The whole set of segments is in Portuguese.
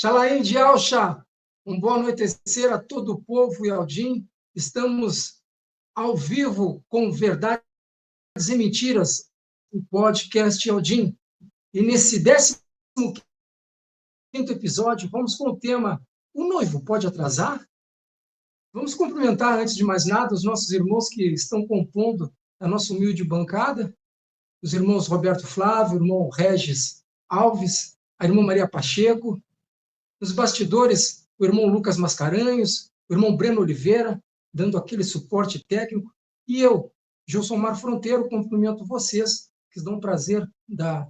Xalaém de Alcha, um bom anoitecer a todo o povo e Aldim. Estamos ao vivo com Verdades e Mentiras, o podcast Aldim. E nesse 15º episódio, vamos com o tema O noivo pode atrasar? Vamos cumprimentar, antes de mais nada, os nossos irmãos que estão compondo a nossa humilde bancada, os irmãos Roberto Flávio, o irmão Regis Alves, a irmã Maria Pacheco, nos bastidores, o irmão Lucas Mascarenhos, o irmão Breno Oliveira, dando aquele suporte técnico, e eu, Gilsomar Fronteiro, cumprimento vocês, que dão o prazer da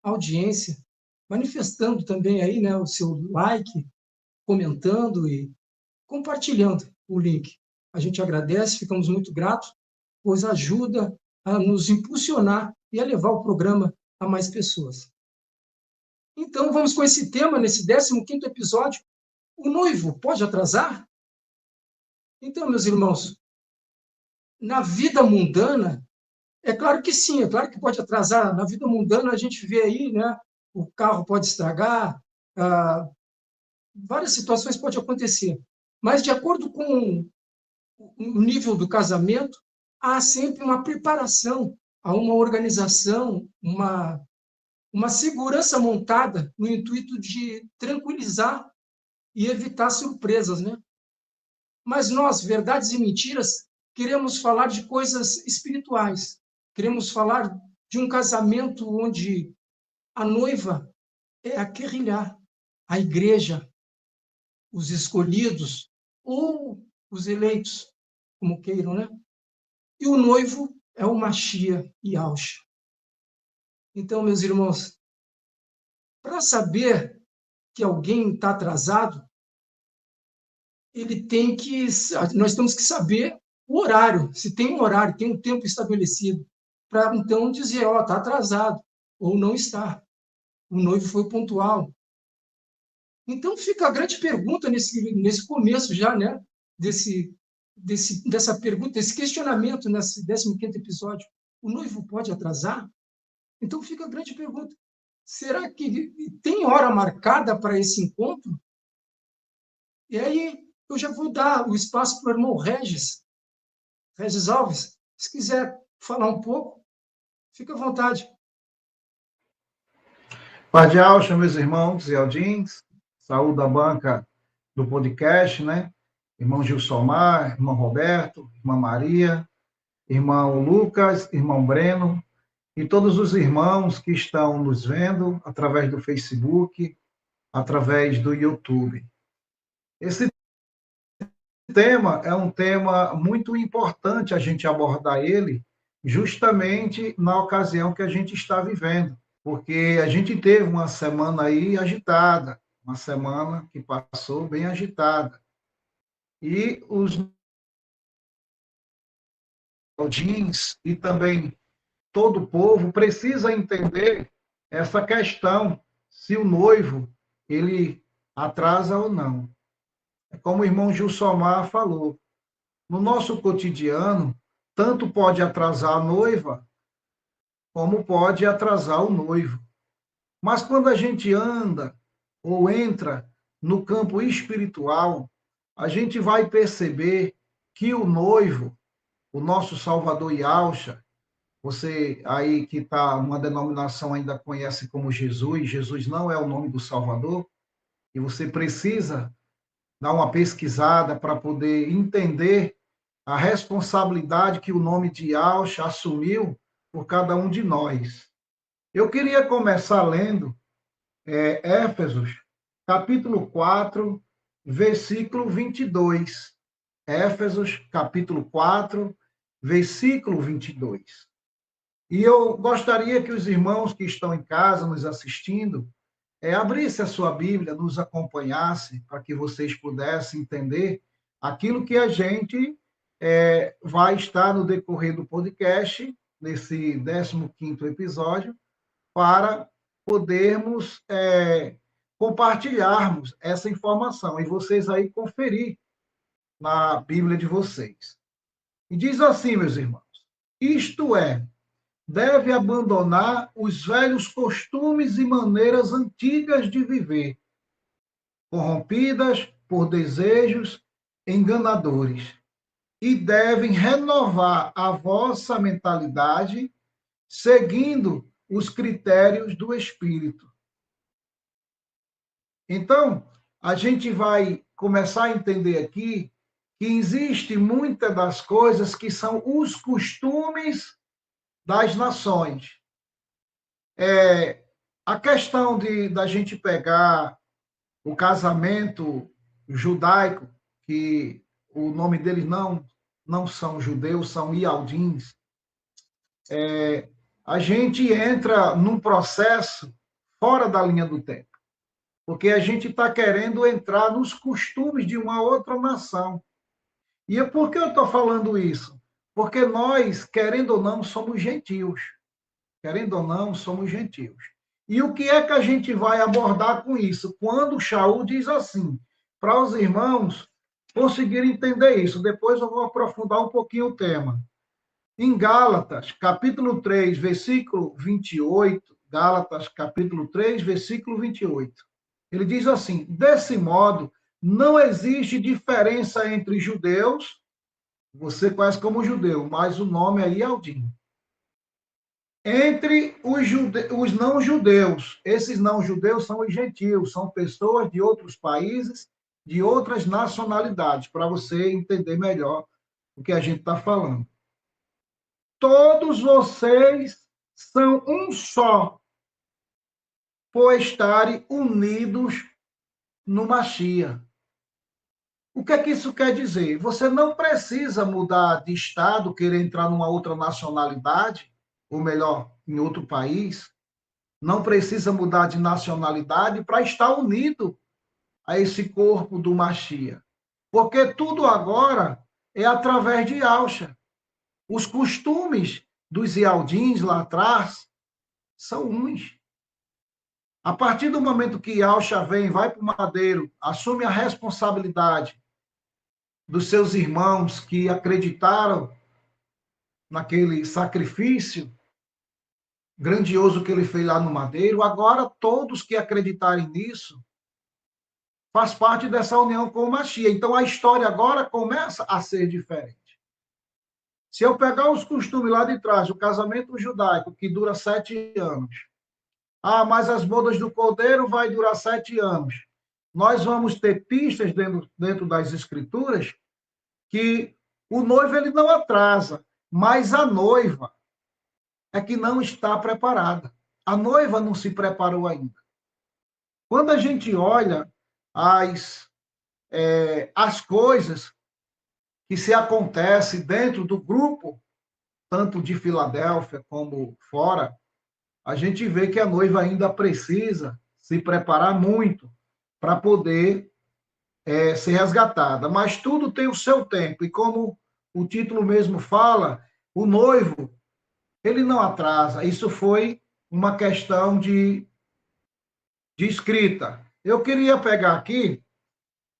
audiência, manifestando também aí, né, o seu like, comentando e compartilhando o link. A gente agradece, ficamos muito gratos, pois ajuda a nos impulsionar e a levar o programa a mais pessoas. Então, vamos com esse tema, nesse 15º episódio. O noivo pode atrasar? Então, meus irmãos, na vida mundana, é claro que sim, é claro que pode atrasar. Na vida mundana, a gente vê aí, né, o carro pode estragar, várias situações podem acontecer. Mas, de acordo com o nível do casamento, há sempre uma preparação, há uma organização, uma segurança montada no intuito de tranquilizar e evitar surpresas, né? Mas nós, Verdades e Mentiras, queremos falar de coisas espirituais. Queremos falar de um casamento onde a noiva é a querrilhá, a igreja, os escolhidos ou os eleitos, como queiram, né? E o noivo é o Machia e Alcha. Então, meus irmãos, para saber que alguém está atrasado, nós temos que saber o horário, se tem um horário, tem um tempo estabelecido, para então dizer, está atrasado, ou não está. O noivo foi pontual. Então fica a grande pergunta nesse começo já, né, dessa pergunta, desse questionamento nesse 15º episódio. O noivo pode atrasar? Então fica a grande pergunta. Será que tem hora marcada para esse encontro? E aí eu já vou dar o espaço para o irmão Regis Alves. Se quiser falar um pouco, fica à vontade. Paz de Alcha, meus irmãos e Aldins, saúde a banca do podcast, né? Irmão Gilsomar, irmão Roberto, irmã Maria, irmão Lucas, irmão Breno, e todos os irmãos que estão nos vendo através do Facebook, através do YouTube. Esse tema é um tema muito importante a gente abordar ele, justamente na ocasião que a gente está vivendo, porque a gente teve uma semana aí agitada, uma semana que passou bem agitada. E os Aldins e também todo o povo precisa entender essa questão, se o noivo ele atrasa ou não. Como o irmão Gilsomar falou, no nosso cotidiano, tanto pode atrasar a noiva, como pode atrasar o noivo. Mas quando a gente anda ou entra no campo espiritual, a gente vai perceber que o noivo, o nosso Salvador Yahshua, você aí que está uma denominação ainda conhece como Jesus, Jesus não é o nome do Salvador, e você precisa dar uma pesquisada para poder entender a responsabilidade que o nome de Yahshua assumiu por cada um de nós. Eu queria começar lendo Éfesos, capítulo 4, versículo 22. Éfesos, capítulo 4, versículo 22. E eu gostaria que os irmãos que estão em casa nos assistindo abrissem a sua Bíblia, nos acompanhassem, para que vocês pudessem entender aquilo que a gente vai estar no decorrer do podcast, nesse 15º episódio, para podermos compartilharmos essa informação e vocês aí conferir na Bíblia de vocês. E diz assim, meus irmãos, isto é, deve abandonar os velhos costumes e maneiras antigas de viver, corrompidas por desejos enganadores, e devem renovar a vossa mentalidade seguindo os critérios do Espírito. Então, a gente vai começar a entender aqui que existe muitas das coisas que são os costumes das nações. A questão da gente pegar o casamento judaico, que o nome deles não são judeus, são ialdins, a gente entra num processo fora da linha do tempo, porque a gente está querendo entrar nos costumes de uma outra nação. E por que eu estou falando isso? Porque nós, querendo ou não, somos gentios. Querendo ou não, somos gentios. E o que é que a gente vai abordar com isso? Quando Shaul diz assim, para os irmãos conseguirem entender isso. Depois eu vou aprofundar um pouquinho o tema. Em Gálatas, capítulo 3, versículo 28, Gálatas, capítulo 3, versículo 28, ele diz assim, desse modo, não existe diferença entre judeus, você conhece como judeu, mas o nome aí é Aldinho, entre os não-judeus. Esses não-judeus são os gentios, são pessoas de outros países, de outras nacionalidades, para você entender melhor o que a gente está falando. Todos vocês são um só, por estarem unidos no Mashiach. O que é que isso quer dizer? Você não precisa mudar de estado, querer entrar numa outra nacionalidade, ou melhor, em outro país. Não precisa mudar de nacionalidade para estar unido a esse corpo do Mashiach. Porque tudo agora é através de Yahshua. Os costumes dos Ialdins lá atrás são uns. A partir do momento que Yahshua vem, vai para o madeiro, assume a responsabilidade dos seus irmãos que acreditaram naquele sacrifício grandioso que ele fez lá no madeiro, agora todos que acreditarem nisso faz parte dessa união com o Mashiach. Então a história agora começa a ser diferente. Se eu pegar os costumes lá de trás, o casamento judaico, que dura 7 anos, mas as bodas do Cordeiro vai durar 7 anos. Nós vamos ter pistas dentro das escrituras que o noivo ele não atrasa, mas a noiva é que não está preparada. A noiva não se preparou ainda. Quando a gente olha as coisas que se acontecem dentro do grupo, tanto de Filadélfia como fora, a gente vê que a noiva ainda precisa se preparar muito para poder ser resgatada. Mas tudo tem o seu tempo. E como o título mesmo fala, o noivo, ele não atrasa. Isso foi uma questão de escrita. Eu queria pegar aqui,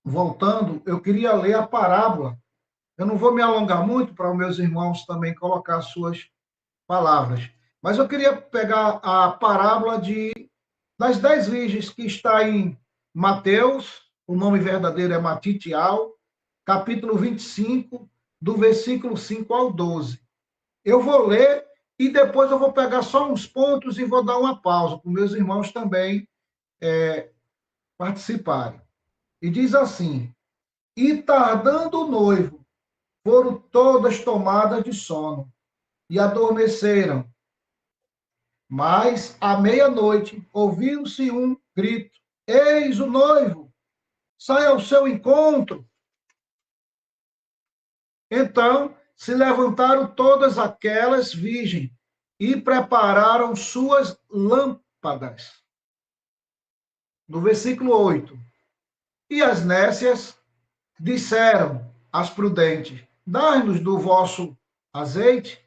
voltando, eu queria ler a parábola. Eu não vou me alongar muito para os meus irmãos também colocar suas palavras. Mas eu queria pegar a parábola das 10 virgens, que está em Mateus, o nome verdadeiro é Matitial, capítulo 25, do versículo 5 ao 12. Eu vou ler e depois eu vou pegar só uns pontos e vou dar uma pausa para os meus irmãos também participarem. E diz assim, e tardando o noivo, foram todas tomadas de sono e adormeceram. Mas, à meia-noite, ouviu-se um grito, eis o noivo, sai ao seu encontro. Então, se levantaram todas aquelas virgens e prepararam suas lâmpadas. No versículo 8. E as nécias disseram às prudentes, dai-nos do vosso azeite,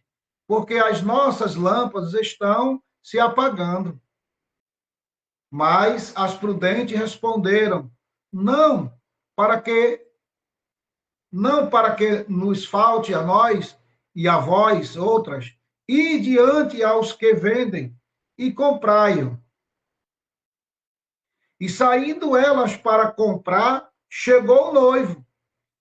porque as nossas lâmpadas estão se apagando. Mas as prudentes responderam, não para que nos falte a nós e a vós outras, e diante aos que vendem e comprai-o. E saindo elas para comprar, chegou o noivo.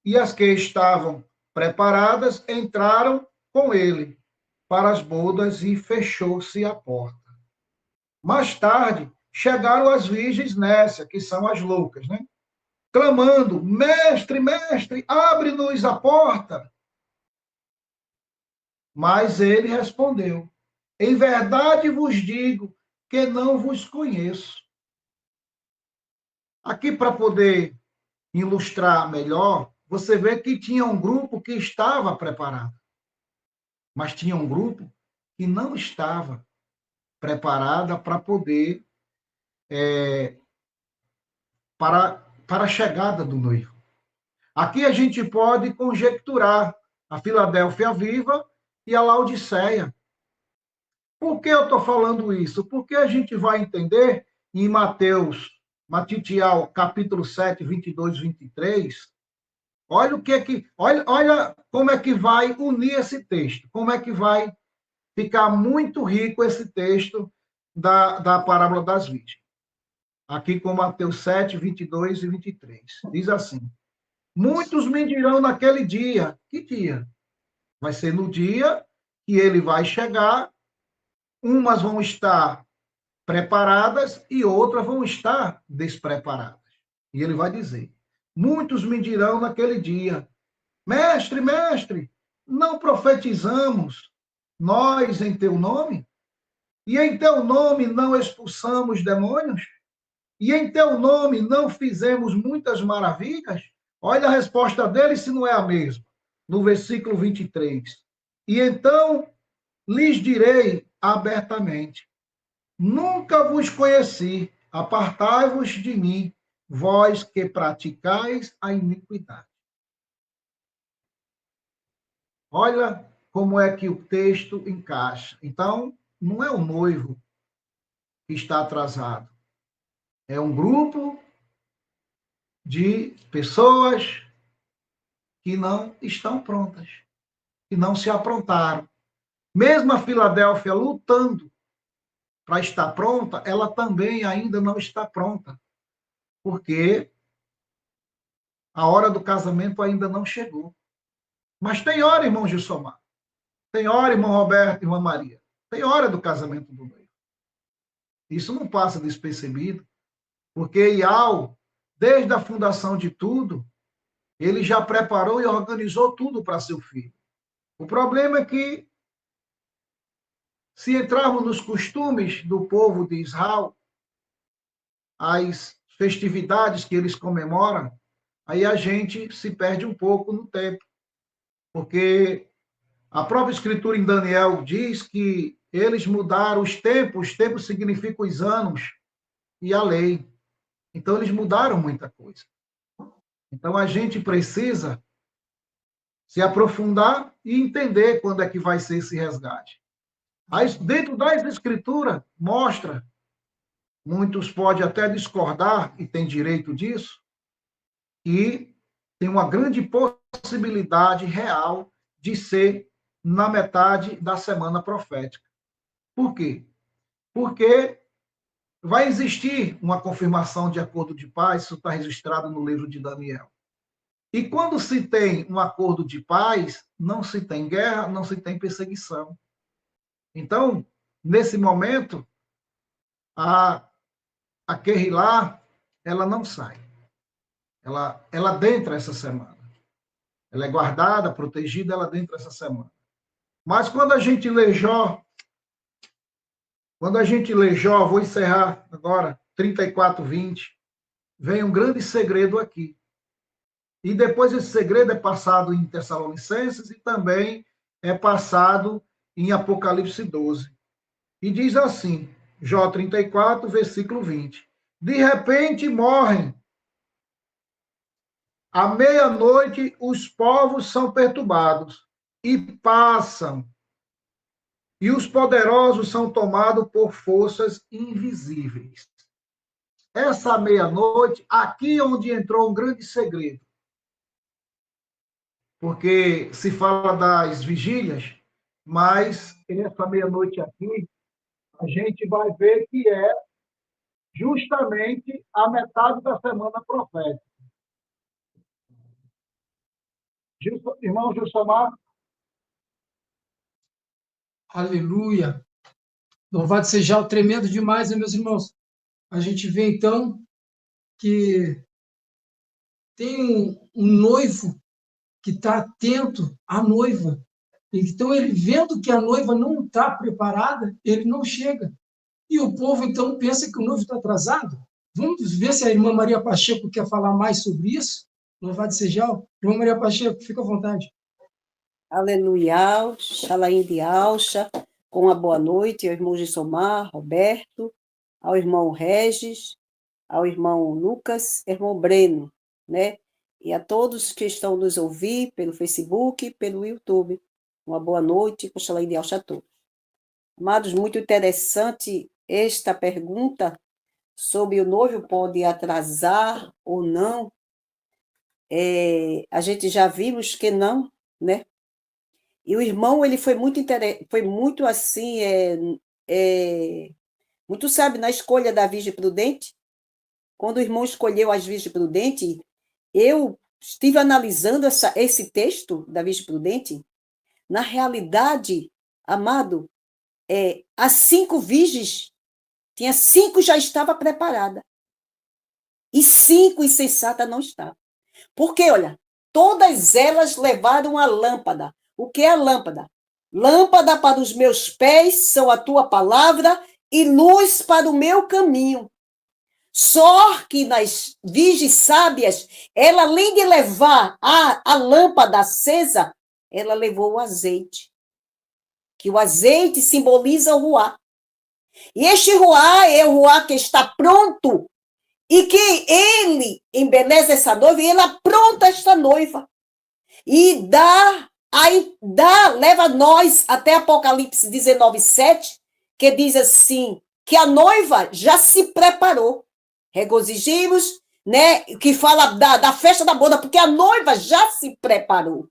E as que estavam preparadas entraram com ele para as bodas e fechou-se a porta. Mais tarde, chegaram as virgens nécias, que são as loucas, né? Clamando: Mestre, mestre, abre-nos a porta. Mas ele respondeu: Em verdade vos digo que não vos conheço. Aqui, para poder ilustrar melhor, você vê que tinha um grupo que estava preparado, mas tinha um grupo que não estava preparada para poder, para a chegada do noivo. Aqui a gente pode conjecturar a Filadélfia viva e a Laodiceia. Por que eu estou falando isso? Porque a gente vai entender em Matitial, capítulo 7, 22, 23, olha o que é que, olha como é que vai unir esse texto, como é que vai ficar muito rico esse texto da parábola das virgens. Aqui com Mateus 7, 22 e 23. Diz assim: Muitos me dirão naquele dia. Que dia? Vai ser no dia que ele vai chegar, umas vão estar preparadas e outras vão estar despreparadas. E ele vai dizer: Muitos me dirão naquele dia: Mestre, mestre, não profetizamos nós em teu nome? E em teu nome não expulsamos demônios? E em teu nome não fizemos muitas maravilhas? Olha a resposta dele, se não é a mesma. No versículo 23. E então lhes direi abertamente: Nunca vos conheci, apartai-vos de mim, vós que praticais a iniquidade. Olha como é que o texto encaixa. Então, não é o noivo que está atrasado. É um grupo de pessoas que não estão prontas, que não se aprontaram. Mesmo a Filadélfia lutando para estar pronta, ela também ainda não está pronta, porque a hora do casamento ainda não chegou. Mas tem hora, irmão Gilsomar. Tem hora, irmão Roberto, irmã Maria. Tem hora do casamento do noivo. Isso não passa despercebido, porque Iau, desde a fundação de tudo, ele já preparou e organizou tudo para seu filho. O problema é que, se entrarmos nos costumes do povo de Israel, as festividades que eles comemoram, aí a gente se perde um pouco no tempo, porque a própria Escritura em Daniel diz que eles mudaram os tempos significam os anos e a lei. Então, eles mudaram muita coisa. Então, a gente precisa se aprofundar e entender quando é que vai ser esse resgate. Aí, dentro das Escrituras, mostra, muitos podem até discordar, e tem direito disso, que tem uma grande possibilidade real de ser na metade da semana profética. Por quê? Porque vai existir uma confirmação de acordo de paz, isso está registrado no livro de Daniel. E quando se tem um acordo de paz, não se tem guerra, não se tem perseguição. Então, nesse momento, a Querrilá, ela não sai. Ela adentra essa semana. Ela é guardada, protegida, ela adentra essa semana. Mas quando a gente lê Jó, vou encerrar agora, 34:20, vem um grande segredo aqui. E depois esse segredo é passado em Tessalonicenses e também é passado em Apocalipse 12. E diz assim, Jó 34, versículo 20. De repente morrem. À meia-noite os povos são perturbados e passam. E os poderosos são tomados por forças invisíveis. Essa meia-noite, aqui onde entrou um grande segredo. Porque se fala das vigílias, mas essa meia-noite aqui, a gente vai ver que é justamente a metade da semana profética. Irmão Gilsomar? Aleluia. Louvado seja o tremendo demais, né, meus irmãos? A gente vê, então, que tem um noivo que está atento à noiva. Então, ele vendo que a noiva não está preparada, ele não chega. E o povo, então, pensa que o noivo está atrasado. Vamos ver se a irmã Maria Pacheco quer falar mais sobre isso? Louvado seja. Irmã Maria Pacheco, fica à vontade. Aleluia, Xalaim de Alcha, com a boa noite ao irmão Gissomar, Roberto, ao irmão Regis, ao irmão Lucas, irmão Breno, né? E a todos que estão nos ouvir pelo Facebook e pelo YouTube. Uma boa noite, com Xalaim de Alcha a todos. Amados, muito interessante esta pergunta sobre o noivo pode atrasar ou não. A gente já vimos que não, né? E o irmão, ele foi muito assim, muito sábio na escolha da Virgem Prudente. Quando o irmão escolheu as Virgem Prudente, eu estive analisando esse texto da Virgem Prudente. Na realidade, amado, as 5 virgens, tinha 5 já estava preparada. E 5 insensatas não estavam. Porque, olha, todas elas levaram a lâmpada. O que é a lâmpada? Lâmpada para os meus pés são a tua palavra e luz para o meu caminho. Só que nas virgens sábias, ela, além de levar a lâmpada acesa, ela levou o azeite. Que o azeite simboliza o ruá. E este ruá é o ruá que está pronto e que ele embeleza essa noiva e ele apronta esta noiva. E leva nós até Apocalipse 19:7, que diz assim, que a noiva já se preparou. Regozijemos, né, que fala da festa da boda, porque a noiva já se preparou.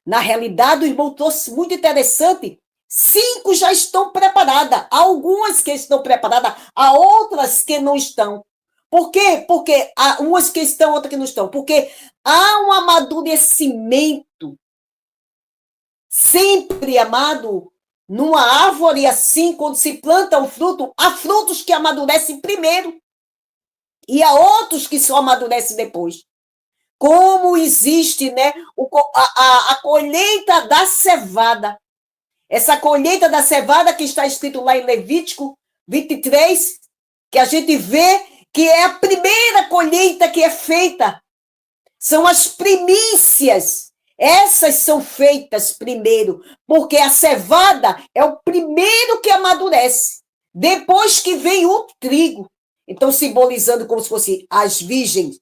Na realidade, o irmão trouxe muito interessante, 5 já estão preparadas, algumas que estão preparadas, há outras que não estão. Por quê? Porque há umas que estão, outras que não estão. Porque há um amadurecimento. Sempre, amado, numa árvore assim, quando se planta um fruto, há frutos que amadurecem primeiro. E há outros que só amadurecem depois. Como existe, né, a colheita da cevada. Essa colheita da cevada que está escrito lá em Levítico 23, que a gente vê que é a primeira colheita que é feita. São as primícias. Essas são feitas primeiro, porque a cevada é o primeiro que amadurece. Depois que vem o trigo. Então, simbolizando como se fossem as virgens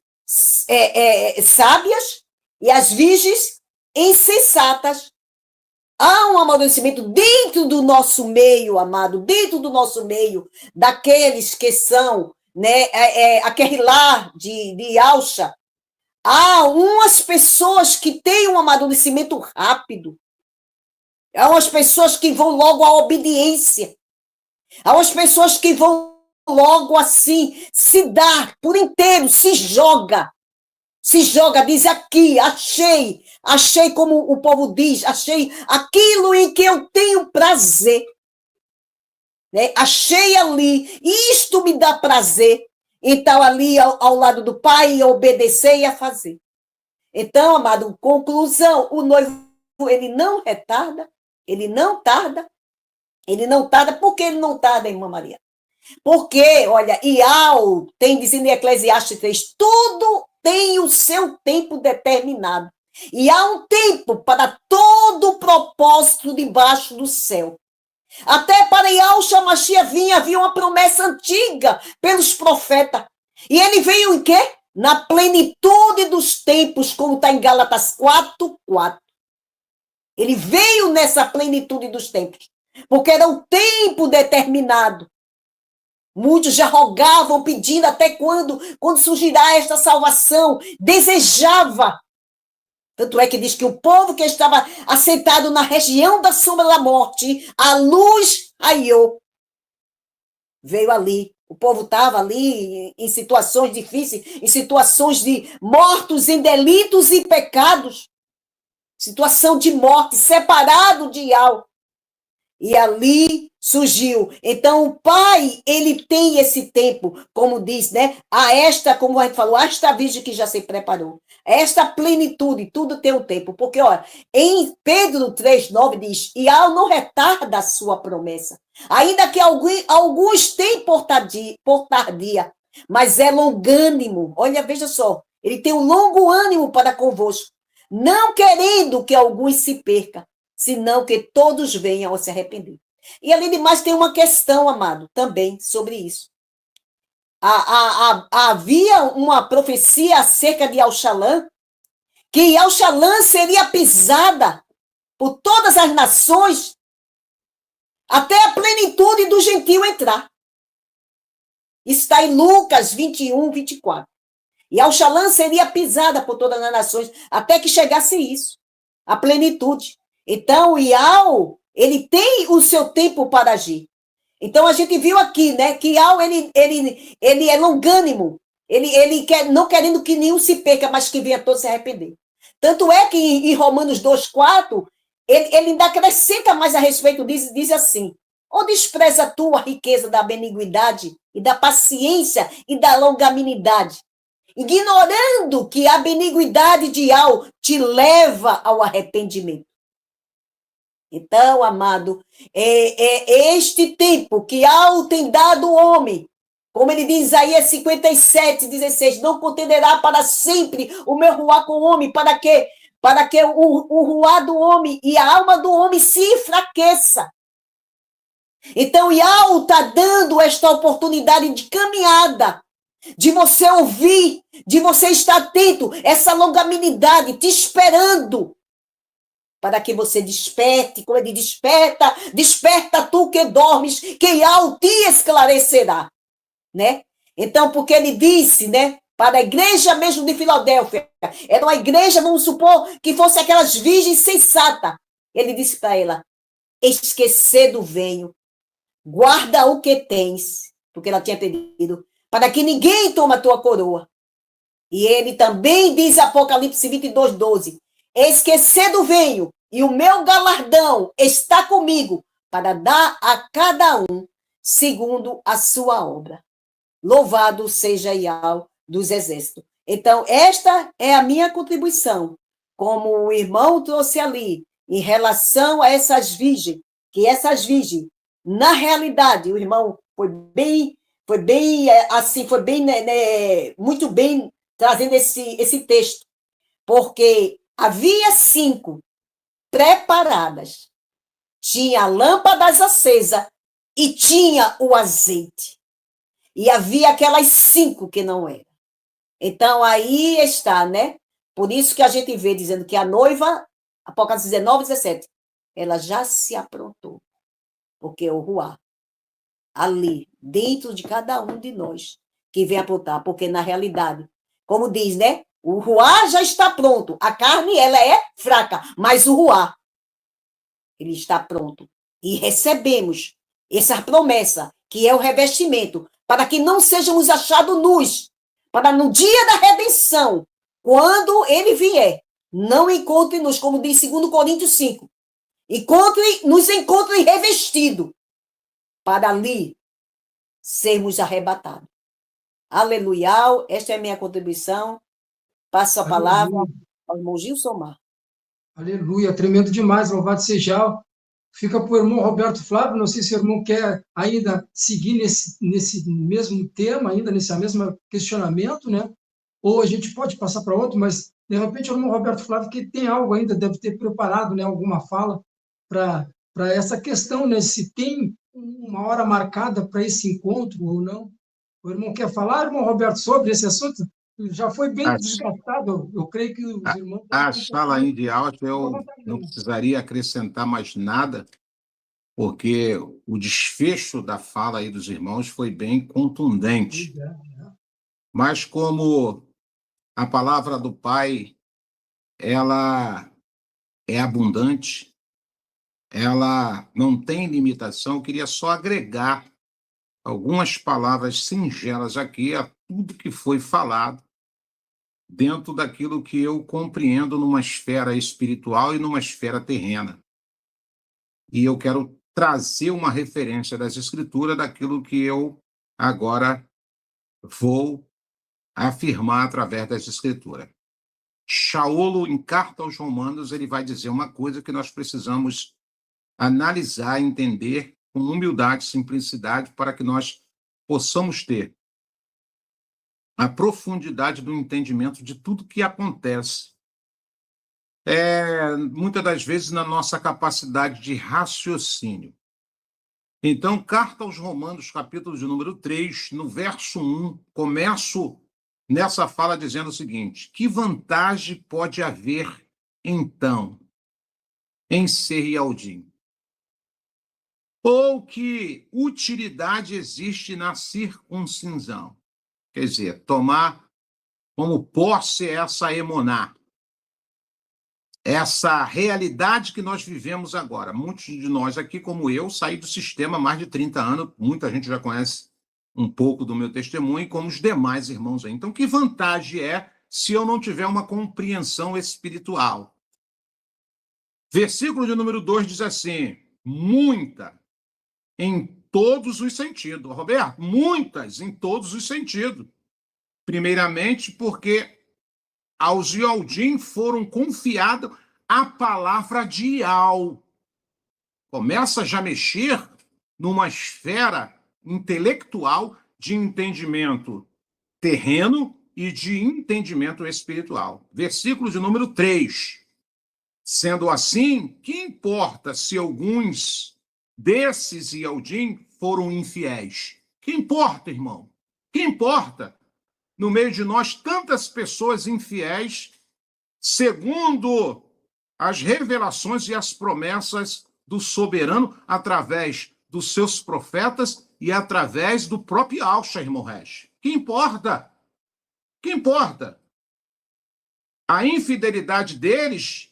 sábias e as virgens insensatas. Há um amadurecimento dentro do nosso meio, amado, dentro do nosso meio, daqueles que são, né, a Querrilá de Alcha. Há umas pessoas que têm um amadurecimento rápido. Há umas pessoas que vão logo à obediência. Há umas pessoas que vão logo assim, se dar por inteiro, se joga, diz aqui, achei como o povo diz, achei aquilo em que eu tenho prazer, né? Achei ali, isto me dá prazer, então ali ao lado do pai, obedecer e a fazer. Então, amado, conclusão, o noivo, ele não retarda, ele não tarda, por que ele não tarda, irmã Maria? Porque, olha, Iau tem, dizendo em Eclesiastes 3, tudo tem o seu tempo determinado. E há um tempo para todo o propósito debaixo do céu. Até para Yahushua Mashiach havia uma promessa antiga pelos profetas. E ele veio em quê? Na plenitude dos tempos, como está em Gálatas 4:4. Ele veio nessa plenitude dos tempos, porque era o tempo determinado. Muitos já rogavam, pedindo até quando surgirá esta salvação. Desejava. Tanto é que diz que o povo que estava assentado na região da sombra da morte, a luz raiou. Veio ali O povo estava ali em situações difíceis, em situações de mortos em delitos e pecados, situação de morte, separado de Yahweh. E ali surgiu. Então, o pai, ele tem esse tempo, como diz, né? A esta, como a gente falou, a esta virgem que já se preparou. Esta plenitude, tudo tem um tempo. Porque, olha, em Pedro 3,9 diz, e ao não retarda a sua promessa, ainda que alguns têm por tardia, mas é longânimo. Olha, veja só, ele tem um longo ânimo para convosco, não querendo que alguns se percam, senão que todos venham a se arrepender. E além de mais, tem uma questão, amado, também sobre isso. Havia uma profecia acerca de Alxalã, que Alxalã seria pisada por todas as nações até a plenitude do gentio entrar. Isso está em Lucas 21, 24. E Alxalã seria pisada por todas as nações até que chegasse isso, a plenitude. Então, o Iau, ele tem o seu tempo para agir. Então, a gente viu aqui, né, que Iau, ele é longânimo, ele quer, não querendo que nenhum se perca, mas que venha todos se arrepender. Tanto é que em Romanos 2,4, ele ainda acrescenta mais a respeito disso, diz assim, ou despreza tu a riqueza da beniguidade e da paciência e da longanimidade, ignorando que a beniguidade de Iau te leva ao arrependimento. Então, amado, é este tempo que Iau tem dado ao homem, como ele diz em Isaías 57, 16, não contenderá para sempre o meu ruá com o homem, para que o ruá do homem e a alma do homem se enfraqueça. Então, Iau está dando esta oportunidade de caminhada, de você ouvir, de você estar atento, essa longanimidade te esperando, para que você desperte, como ele desperta tu que dormes, que Iau te esclarecerá, né? Então, porque ele disse, né, para a igreja mesmo de Filadélfia, era uma igreja, vamos supor, que fosse aquelas virgens sensatas, ele disse para ela, esquecido venho, guarda o que tens, porque ela tinha pedido, para que ninguém tome a tua coroa. E ele também diz Apocalipse 22, 12, esquecido venho, e o meu galardão está comigo, para dar a cada um segundo a sua obra. Louvado seja Iau dos exércitos. Então, esta é a minha contribuição, como o irmão trouxe ali, em relação a essas virgens, que essas virgens, na realidade, o irmão foi bem assim, foi bem, né, muito bem trazendo esse texto, porque havia 5 preparadas, tinha lâmpadas acesas e tinha o azeite. E havia aquelas 5 que não eram. Então, aí está, né? Por isso que a gente vê dizendo que a noiva, Apocalipse 19, 17, ela já se aprontou. Porque o ruá, ali, dentro de cada um de nós, que vem aprontar. Porque, na realidade, como diz, né? O ruá já está pronto. A carne, ela é fraca, mas o ruá, ele está pronto. E recebemos essa promessa, que é o revestimento, para que não sejamos achados nus, para no dia da redenção, quando ele vier, não encontre-nos, como diz 2 Coríntios 5, nos encontre revestido, para ali sermos arrebatados. Aleluia, esta é a minha contribuição. Passo a palavra ao irmão Gilson Mar. Aleluia, tremendo demais, louvado seja. Fica para o irmão Roberto Flávio, não sei se o irmão quer ainda seguir nesse mesmo tema, ainda nesse mesmo questionamento, né? Ou a gente pode passar para outro, mas, de repente, o irmão Roberto Flávio, que tem algo ainda, deve ter preparado, né, alguma fala para essa questão, né, se tem uma hora marcada para esse encontro ou não. O irmão quer falar, irmão Roberto, sobre esse assunto? Já foi bem desgastado, eu creio que os irmãos... A sala de aula, eu não precisaria acrescentar mais nada, porque o desfecho da fala aí dos irmãos foi bem contundente. Mas como a palavra do Pai, ela é abundante, ela não tem limitação, eu queria só agregar algumas palavras singelas aqui a tudo que foi falado dentro daquilo que eu compreendo numa esfera espiritual e numa esfera terrena. E eu quero trazer uma referência das Escrituras daquilo que eu agora vou afirmar através das Escrituras. Shaolo, em Carta aos Romanos, ele vai dizer uma coisa que nós precisamos analisar, entender com humildade, simplicidade, para que nós possamos ter a profundidade do entendimento de tudo que acontece. Muitas das vezes na nossa capacidade de raciocínio. Então, Carta aos Romanos, capítulo de número 3, no verso 1, começo nessa fala dizendo o seguinte: que vantagem pode haver, então, em ser Yaldim? Ou que utilidade existe na circuncisão? Quer dizer, tomar como posse essa emuná, essa realidade que nós vivemos agora. Muitos de nós aqui, como eu, saí do sistema há mais de 30 anos, muita gente já conhece um pouco do meu testemunho, como os demais irmãos aí. Então, que vantagem é se eu não tiver uma compreensão espiritual? Versículo de número 2 diz assim: muita, em todos os sentidos. Roberto, muitas em todos os sentidos. Primeiramente, porque aos Yaldim foram confiadas a palavra de Yal. Começa já a mexer numa esfera intelectual de entendimento terreno e de entendimento espiritual. Versículo de número 3. Sendo assim, que importa se alguns desses Yaldim foram infiéis? Que importa, irmão? Que importa? No meio de nós, tantas pessoas infiéis, segundo as revelações e as promessas do soberano, através dos seus profetas e através do próprio Alcha, irmão Reis. Que importa? Que importa? A infidelidade deles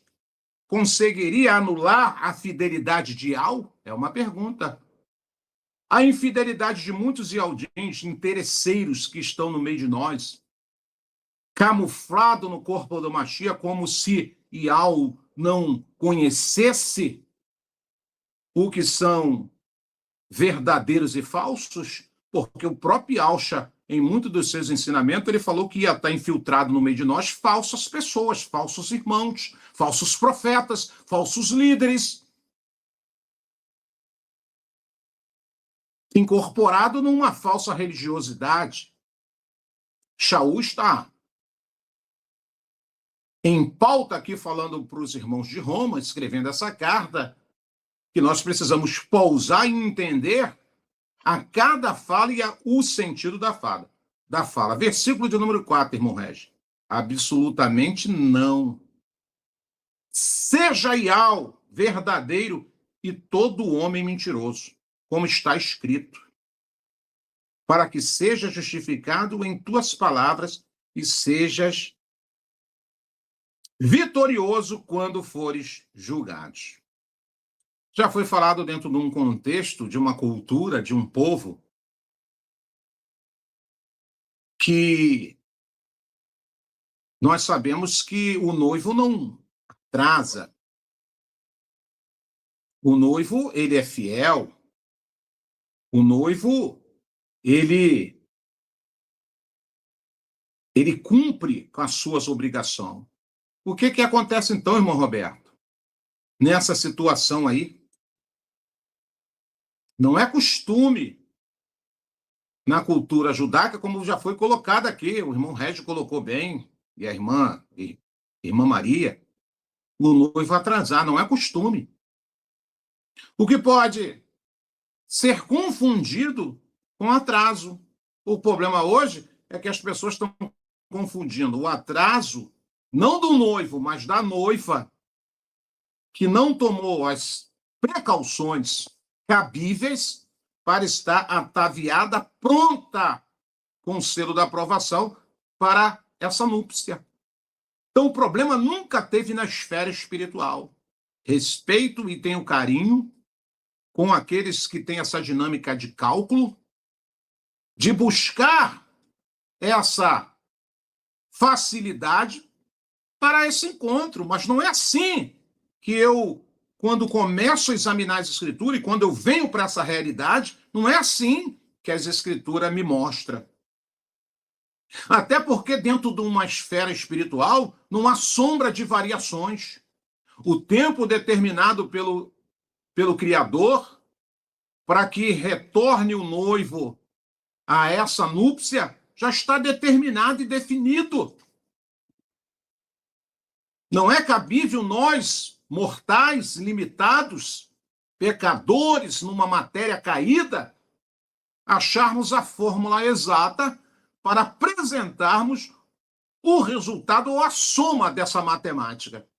conseguiria anular a fidelidade de Al? É uma pergunta. A infidelidade de muitos Yaldins, interesseiros que estão no meio de nós, camuflado no corpo do Mashiach, como se Yal não conhecesse o que são verdadeiros e falsos, porque o próprio Alcha, em muitos dos seus ensinamentos, ele falou que ia estar infiltrado no meio de nós falsas pessoas, falsos irmãos, falsos profetas, falsos líderes, incorporado numa falsa religiosidade. Shaul está em pauta aqui, falando para os irmãos de Roma, escrevendo essa carta, que nós precisamos pousar e entender a cada fala e o sentido da fala. Versículo de número 4, irmão Regis. Absolutamente não. Seja Yal verdadeiro e todo homem mentiroso, como está escrito, para que seja justificado em tuas palavras e sejas vitorioso quando fores julgados. Já foi falado dentro de um contexto, de uma cultura, de um povo, que nós sabemos que o noivo não atrasa. O noivo, ele é fiel. O noivo, ele cumpre com as suas obrigações. O que acontece então, irmão Roberto? Nessa situação aí, não é costume na cultura judaica, como já foi colocado aqui, o irmão Régio colocou bem, e a irmã Maria, o noivo atrasar, não é costume. O que pode ser confundido com atraso. O problema hoje é que as pessoas estão confundindo o atraso, não do noivo, mas da noiva, que não tomou as precauções cabíveis para estar ataviada, pronta, com o selo da aprovação para essa núpcia. Então, o problema nunca teve na esfera espiritual. Respeito e tenho carinho com aqueles que têm essa dinâmica de cálculo, de buscar essa facilidade para esse encontro, mas não é assim que eu, quando começo a examinar as Escrituras e quando eu venho para essa realidade, não é assim que as Escrituras me mostram. Até porque dentro de uma esfera espiritual não há sombra de variações. O tempo determinado pelo Criador para que retorne o noivo a essa núpcia já está determinado e definido. Não é cabível nós, mortais, limitados, pecadores numa matéria caída, acharmos a fórmula exata para apresentarmos o resultado ou a soma dessa matemática.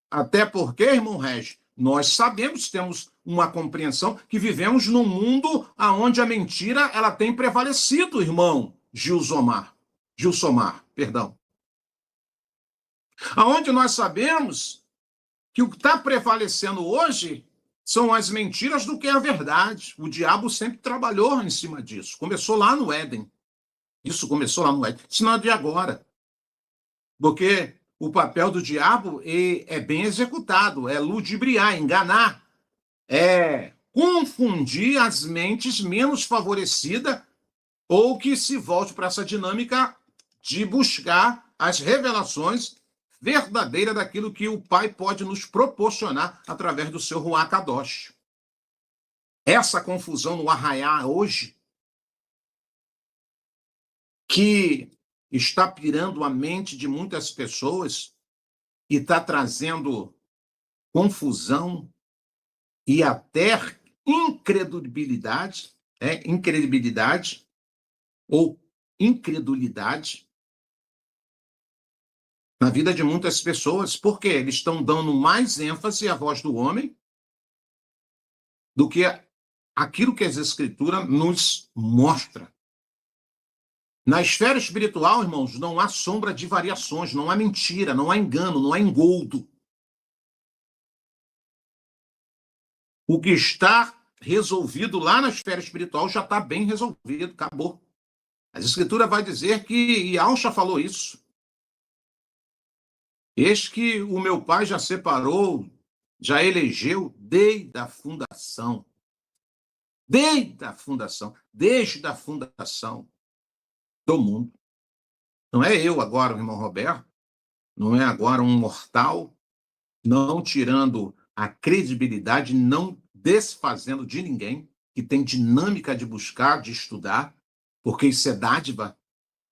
Até porque, irmão Regis, nós sabemos, temos uma compreensão que vivemos num mundo onde a mentira ela tem prevalecido, irmão Gilsomar, perdão. Aonde nós sabemos que o que está prevalecendo hoje são as mentiras do que é a verdade. O diabo sempre trabalhou em cima disso. Começou lá no Éden. Isso começou lá no Éden. Isso não é de agora. Porque o papel do diabo é bem executado, é ludibriar, enganar, é confundir as mentes menos favorecidas ou que se volte para essa dinâmica de buscar as revelações verdadeiras daquilo que o Pai pode nos proporcionar através do seu Ruach Kadosh. Essa confusão no arraiá hoje, que está pirando a mente de muitas pessoas e está trazendo confusão e até incredulidade ou incredulidade na vida de muitas pessoas, porque eles estão dando mais ênfase à voz do homem do que aquilo que as Escrituras nos mostram. Na esfera espiritual, irmãos, não há sombra de variações, não há mentira, não há engano, não há engoldo. O que está resolvido lá na esfera espiritual já está bem resolvido, acabou. A Escritura vai dizer que, e Alcha falou isso, eis que o meu pai já separou, já elegeu desde a fundação. Desde a fundação do mundo. Não é eu agora, o irmão Roberto, não é agora um mortal, não tirando a credibilidade, não desfazendo de ninguém, que tem dinâmica de buscar, de estudar, porque isso é dádiva,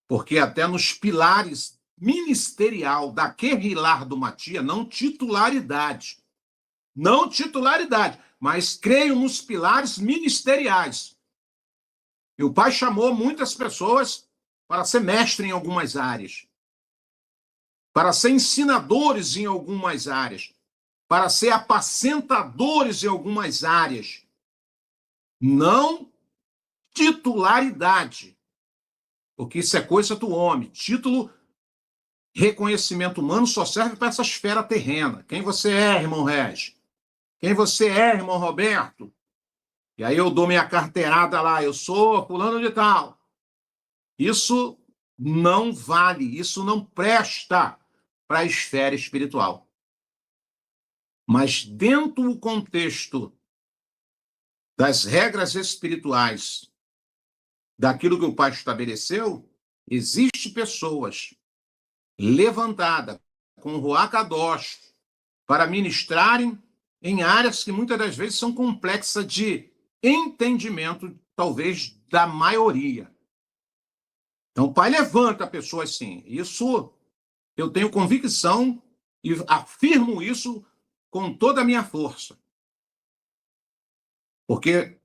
porque até nos pilares ministerial da Querrilar do Matia, não titularidade, mas creio nos pilares ministeriais. E o pai chamou muitas pessoas para ser mestre em algumas áreas, para ser ensinadores em algumas áreas, para ser apacentadores em algumas áreas. Não titularidade, porque isso é coisa do homem. Título, reconhecimento humano só serve para essa esfera terrena. Quem você é, irmão Regis? Quem você é, irmão Roberto? E aí eu dou minha carteirada lá, eu sou fulano de tal. Isso não vale, isso não presta para a esfera espiritual. Mas dentro do contexto das regras espirituais, daquilo que o Pai estabeleceu, existem pessoas levantadas com o Ruach Kadosh para ministrarem em áreas que muitas das vezes são complexas de entendimento, talvez, da maioria. Então, o Pai levanta pessoas assim. Isso eu tenho convicção e afirmo isso com toda a minha força. Porque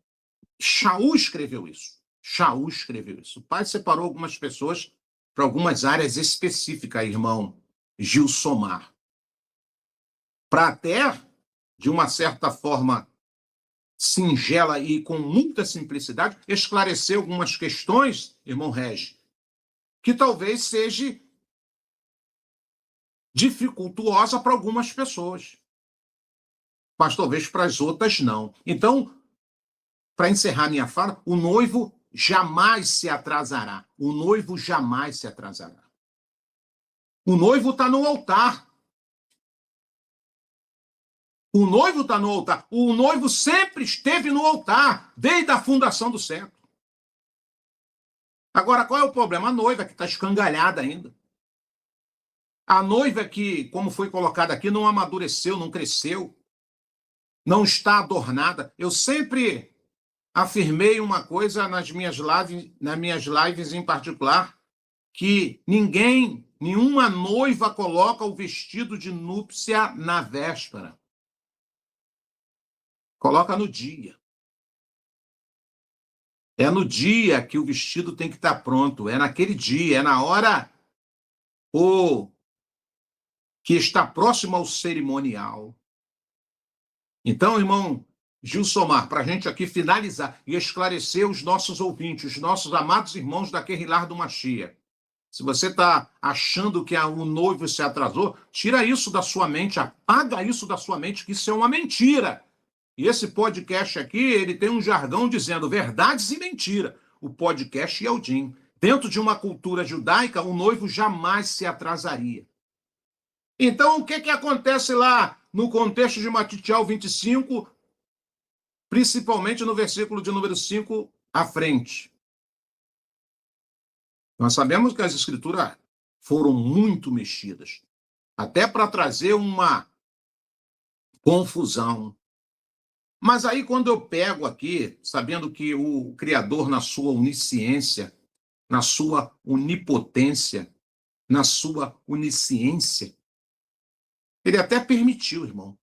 Shaul escreveu isso. O Pai separou algumas pessoas para algumas áreas específicas, irmão Gilsomar. Para até, de uma certa forma singela e com muita simplicidade, esclarecer algumas questões, irmão Regis, que talvez seja dificultuosa para algumas pessoas, mas talvez para as outras não. Então, para encerrar minha fala, o noivo jamais se atrasará. O noivo jamais se atrasará. O noivo está no altar. O noivo está no altar. O noivo sempre esteve no altar, desde a fundação do século. Agora, qual é o problema? A noiva que está escangalhada ainda. A noiva que, como foi colocado aqui, não amadureceu, não cresceu, não está adornada. Eu sempre afirmei uma coisa nas minhas lives em particular, que nenhuma noiva coloca o vestido de núpcia na véspera. Coloca no dia. É no dia que o vestido tem que estar pronto. É naquele dia, é na hora que está próximo ao cerimonial. Então, irmão Gilsomar, para a gente aqui finalizar e esclarecer os nossos ouvintes, os nossos amados irmãos da Querrilar do Machia. Se você está achando que o noivo se atrasou, tira isso da sua mente, apaga isso da sua mente, que isso é uma mentira. E esse podcast aqui, ele tem um jargão dizendo verdades e mentira. O podcast Yaldim. Dentro de uma cultura judaica, o noivo jamais se atrasaria. Então, o que acontece lá no contexto de Matitiel 25, principalmente no versículo de número 5 à frente? Nós sabemos que as escrituras foram muito mexidas, até para trazer uma confusão. Mas aí, quando eu pego aqui, sabendo que o Criador, na sua onisciência, na sua onipotência, na sua onisciência, ele até permitiu, irmão.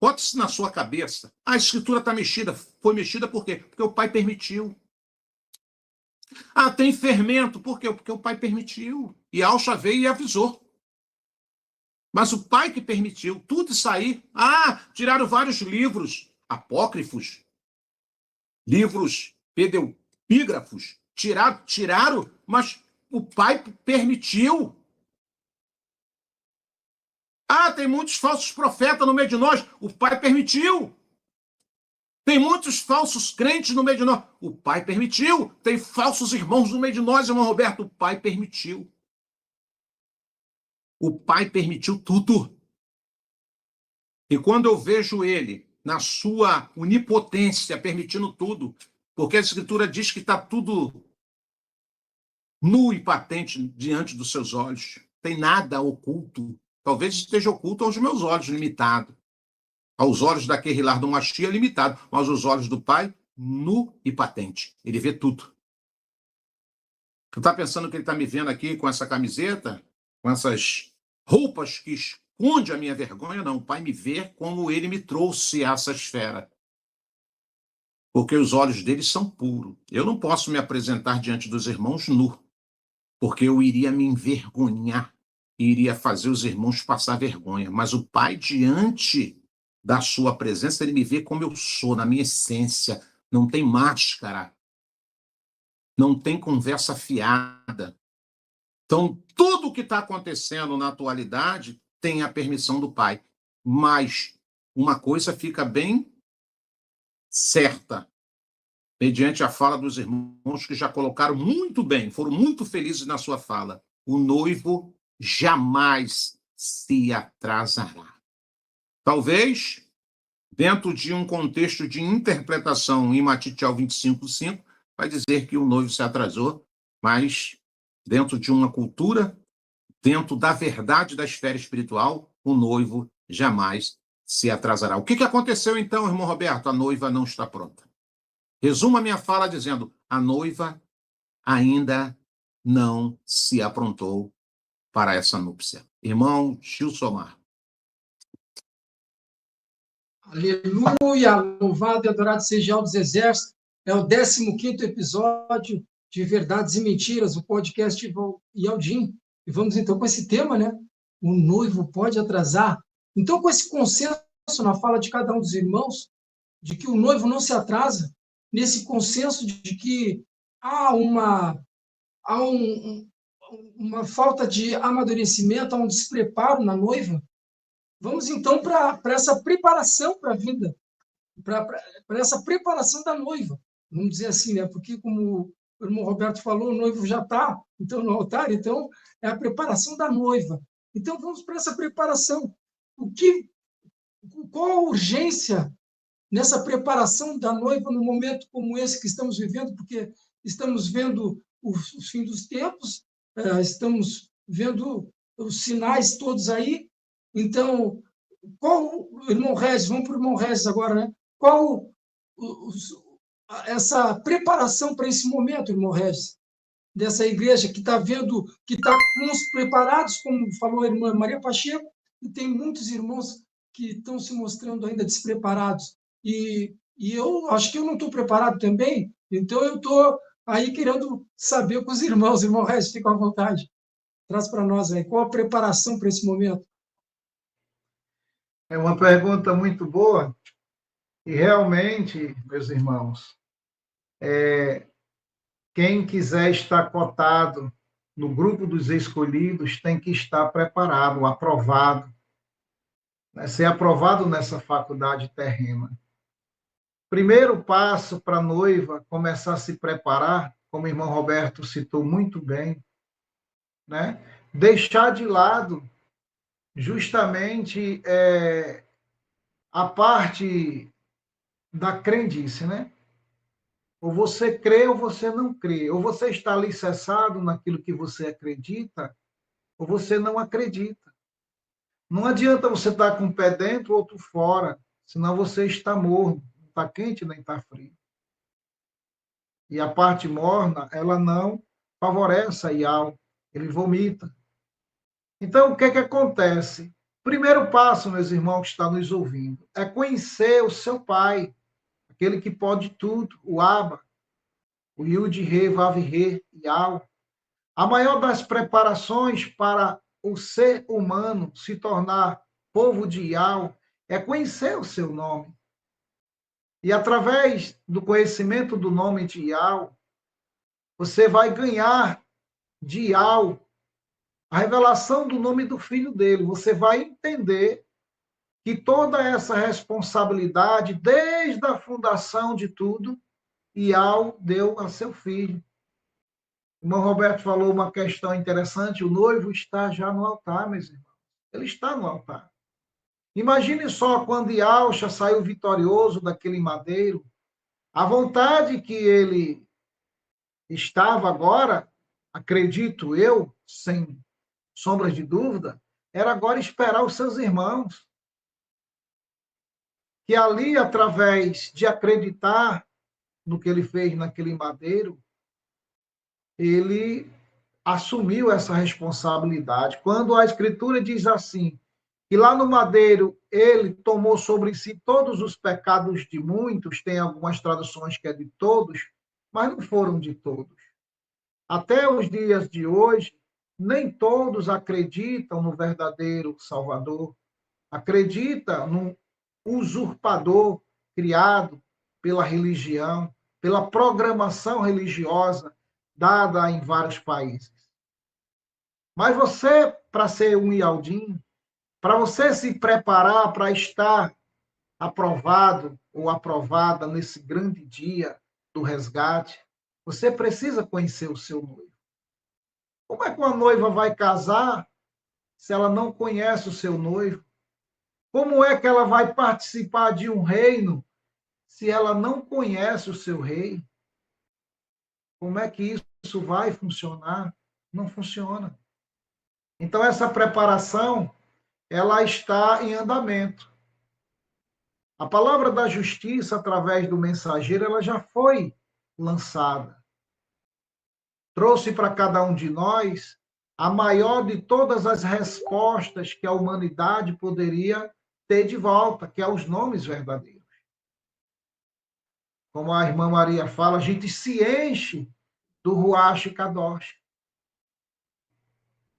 Bota isso na sua cabeça. A escritura está mexida. Foi mexida por quê? Porque o Pai permitiu. Tem fermento. Por quê? Porque o Pai permitiu. E Alcha veio e avisou. Mas o Pai que permitiu tudo isso aí. Tiraram vários livros apócrifos, livros pseudepígrafos. Tiraram, mas o Pai permitiu. Tem muitos falsos profetas no meio de nós. O Pai permitiu. Tem muitos falsos crentes no meio de nós. O Pai permitiu. Tem falsos irmãos no meio de nós, irmão Roberto. O Pai permitiu. O Pai permitiu tudo. E quando eu vejo ele, na sua onipotência, permitindo tudo, porque a Escritura diz que está tudo nu e patente diante dos seus olhos. Tem nada oculto. Talvez esteja oculto aos meus olhos, limitado. Aos olhos da Querrilar do Machia, limitado. Mas aos olhos do Pai, nu e patente. Ele vê tudo. Tu está pensando que ele está me vendo aqui com essa camiseta? Com essas roupas que esconde a minha vergonha? Não, o Pai me vê como ele me trouxe a essa esfera. Porque os olhos dele são puros. Eu não posso me apresentar diante dos irmãos nu, porque eu iria me envergonhar e iria fazer os irmãos passar vergonha. Mas o Pai, diante da sua presença, ele me vê como eu sou, na minha essência. Não tem máscara. Não tem conversa fiada. Então, tudo o que está acontecendo na atualidade tem a permissão do Pai. Mas uma coisa fica bem certa, mediante a fala dos irmãos que já colocaram muito bem, foram muito felizes na sua fala. O noivo jamais se atrasará. Talvez, dentro de um contexto de interpretação em Matitiel 25:5, vai dizer que o noivo se atrasou, mas dentro de uma cultura, dentro da verdade da esfera espiritual, o noivo jamais se atrasará. O que aconteceu então, irmão Roberto? A noiva não está pronta. Resumo a minha fala dizendo: a noiva ainda não se aprontou para essa núpcia. Irmão Gilsomar. Aleluia! Louvado e adorado seja o dos Exércitos. É o 15º episódio de Verdades e Mentiras, o podcast Yaldim. E vamos então com esse tema, né? O noivo pode atrasar. Então, com esse consenso na fala de cada um dos irmãos, de que o noivo não se atrasa, nesse consenso de que há uma falta de amadurecimento, há um despreparo na noiva, vamos então para essa preparação para a vida, para essa preparação da noiva. vamos dizer assim, né? Porque, como o irmão Roberto falou, o noivo já está então, no altar, então é a preparação da noiva. Então, vamos para essa preparação. Qual a urgência nessa preparação da noiva no momento como esse que estamos vivendo? Porque estamos vendo o fim dos tempos, estamos vendo os sinais todos aí. Então, qual, irmão Regis, vamos para o irmão Regis agora, né? Qual essa preparação para esse momento, irmão Regis, dessa igreja que está vendo, que está com uns preparados, como falou a irmã Maria Pacheco, e tem muitos irmãos que estão se mostrando ainda despreparados. E eu acho que eu não estou preparado também, então eu estou aí querendo saber com os irmãos. Irmão Regis, fica à vontade. Traz para nós aí, qual a preparação para esse momento? É uma pergunta muito boa, e realmente, meus irmãos, quem quiser estar cotado no grupo dos escolhidos tem que estar preparado, aprovado, né? Ser aprovado nessa faculdade terrena. Primeiro passo para a noiva começar a se preparar, como o irmão Roberto citou muito bem, né? Deixar de lado justamente a parte da crendice, né? Ou você crê ou você não crê. Ou você está alicerçado naquilo que você acredita, ou você não acredita. Não adianta você estar com o pé dentro ou outro fora, senão você está morno, não está quente nem está frio. E a parte morna, ela não favorece a Ial, ele vomita. Então, o que é que acontece? Primeiro passo, meus irmãos que estão nos ouvindo, é conhecer o seu pai, aquele que pode tudo, o Abba, o Yud-Re, Vav-Re, Ial. A maior das preparações para o ser humano se tornar povo de Ial é conhecer o seu nome. E através do conhecimento do nome de Ial, você vai ganhar de Ial a revelação do nome do filho dele. Você vai entender que toda essa responsabilidade, desde a fundação de tudo, Ial deu a seu filho. O irmão Roberto falou uma questão interessante: o noivo está já no altar, meus irmãos. Ele está no altar. Imagine só quando Yalcha saiu vitorioso daquele madeiro, a vontade que ele estava agora, acredito eu, sem sombras de dúvida, era agora esperar os seus irmãos. Que ali, através de acreditar no que ele fez naquele madeiro, ele assumiu essa responsabilidade. Quando a Escritura diz assim, que lá no madeiro ele tomou sobre si todos os pecados de muitos, tem algumas traduções que é de todos, mas não foram de todos. Até os dias de hoje, nem todos acreditam no verdadeiro Salvador, acreditam num usurpador criado pela religião, pela programação religiosa dada em vários países. Mas você, para ser um Ialdim, para você se preparar para estar aprovado ou aprovada nesse grande dia do resgate, você precisa conhecer o seu noivo. Como é que uma noiva vai casar se ela não conhece o seu noivo? Como é que ela vai participar de um reino se ela não conhece o seu rei? Como é que isso vai funcionar? Não funciona. Então, essa preparação, ela está em andamento. A palavra da justiça, através do mensageiro, ela já foi lançada. Trouxe para cada um de nós a maior de todas as respostas que a humanidade poderia ter de volta, que é os nomes verdadeiros. Como a irmã Maria fala, a gente se enche do Ruach Kadosh,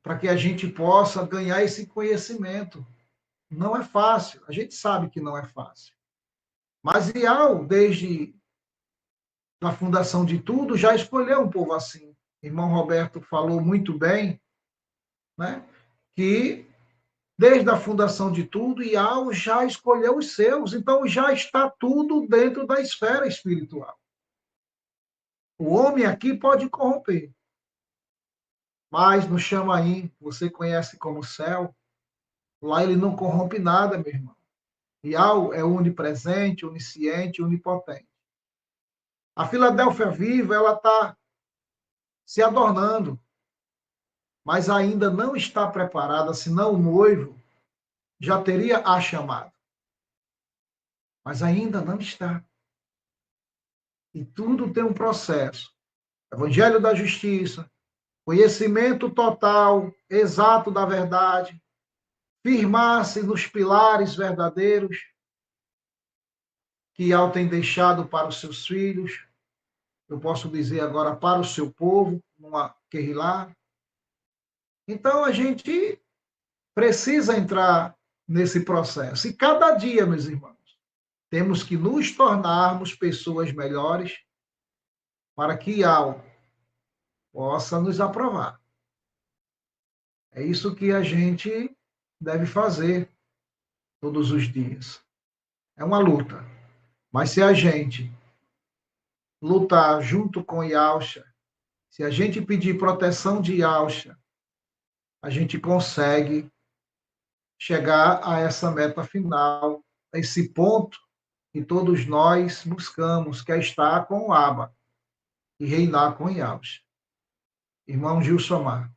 para que a gente possa ganhar esse conhecimento. Não é fácil, a gente sabe que não é fácil. Mas Ial, desde a fundação de tudo, já escolheu um povo assim. O irmão Roberto falou muito bem, né, que desde a fundação de tudo, Ial já escolheu os seus, então já está tudo dentro da esfera espiritual. O homem aqui pode corromper, mas no Chamaim, você conhece como céu, lá ele não corrompe nada, meu irmão. Yahweh é onipresente, onisciente, onipotente. A Filadélfia viva, ela está se adornando, mas ainda não está preparada, senão o noivo já teria a chamado. Mas ainda não está. E tudo tem um processo. Evangelho da Justiça, conhecimento total, exato da verdade, firmar-se nos pilares verdadeiros que Yahweh tem deixado para os seus filhos, eu posso dizer agora para o seu povo, numa Kehilá. Então, a gente precisa entrar nesse processo. E cada dia, meus irmãos, temos que nos tornarmos pessoas melhores para que Yahweh possa nos aprovar. É isso que a gente deve fazer todos os dias. É uma luta. Mas se a gente lutar junto com Yahshua, se a gente pedir proteção de Yahshua, a gente consegue chegar a essa meta final, a esse ponto que todos nós buscamos, que é estar com o Abba e reinar com Yahshua. Irmão Gilson Amar.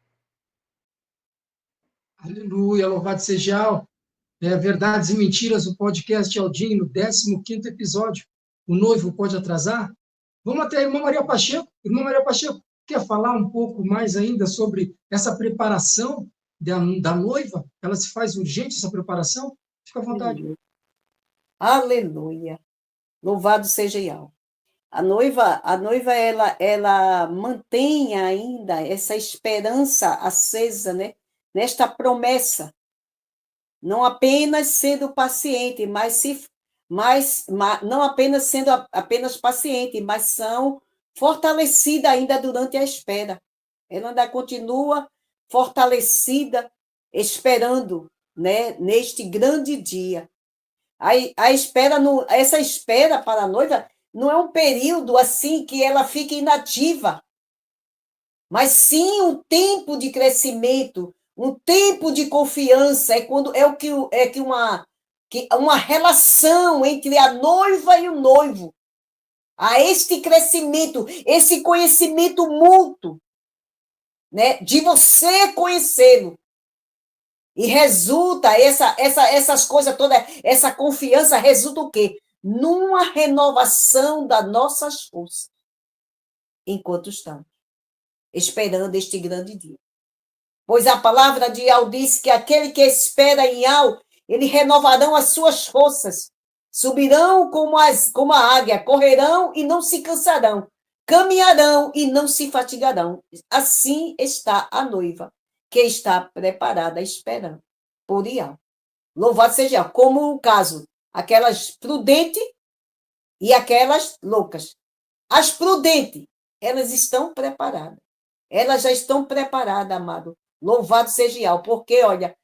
Aleluia, louvado seja Yahweh. Verdades e Mentiras, o podcast Aldinho, no 15º episódio. O noivo pode atrasar? Vamos até a irmã Maria Pacheco. Irmã Maria Pacheco, quer falar um pouco mais ainda sobre essa preparação da noiva? Ela se faz urgente, essa preparação? Fica à vontade. Aleluia. Louvado seja Yahweh. A noiva ela mantém ainda essa esperança acesa, né? Nesta promessa. Não apenas sendo paciente, não apenas sendo apenas paciente, mas são fortalecida ainda durante a espera. Ela ainda continua fortalecida, esperando, né, neste grande dia. Essa espera para a noiva não é um período assim que ela fica inativa, mas sim um tempo de crescimento, um tempo de confiança, uma relação entre a noiva e o noivo. Há este crescimento, esse conhecimento mútuo, né, de você conhecê-lo. E resulta, essas coisas todas, essa confiança resulta o quê? Numa renovação das nossas forças, enquanto estamos esperando este grande dia. Pois a palavra de Yahweh diz que aquele que espera em Yahweh, ele renovarão as suas forças, subirão como a águia, correrão e não se cansarão, caminharão e não se fatigarão. Assim está a noiva, que está preparada, esperando por Yahweh. Louvado seja Yahweh. Como o caso, aquelas prudentes e aquelas loucas. As prudentes, elas estão preparadas. Elas já estão preparadas, amado. Louvado seja Yahweh, porque, olha,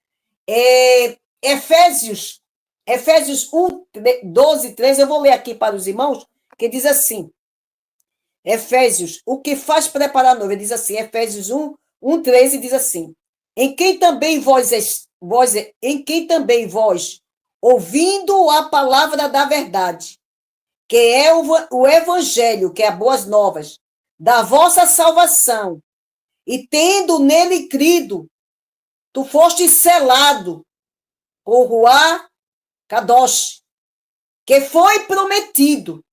Efésios 1, 12, 13, eu vou ler aqui para os irmãos, que diz assim, Efésios, o que faz preparar a noiva, diz assim, Efésios 1, 13, diz assim, em quem também vós, ouvindo a palavra da verdade, que é o evangelho, que é as boas novas, da vossa salvação, e tendo nele crido, tu foste selado por Ruá Kadosh, que foi prometido,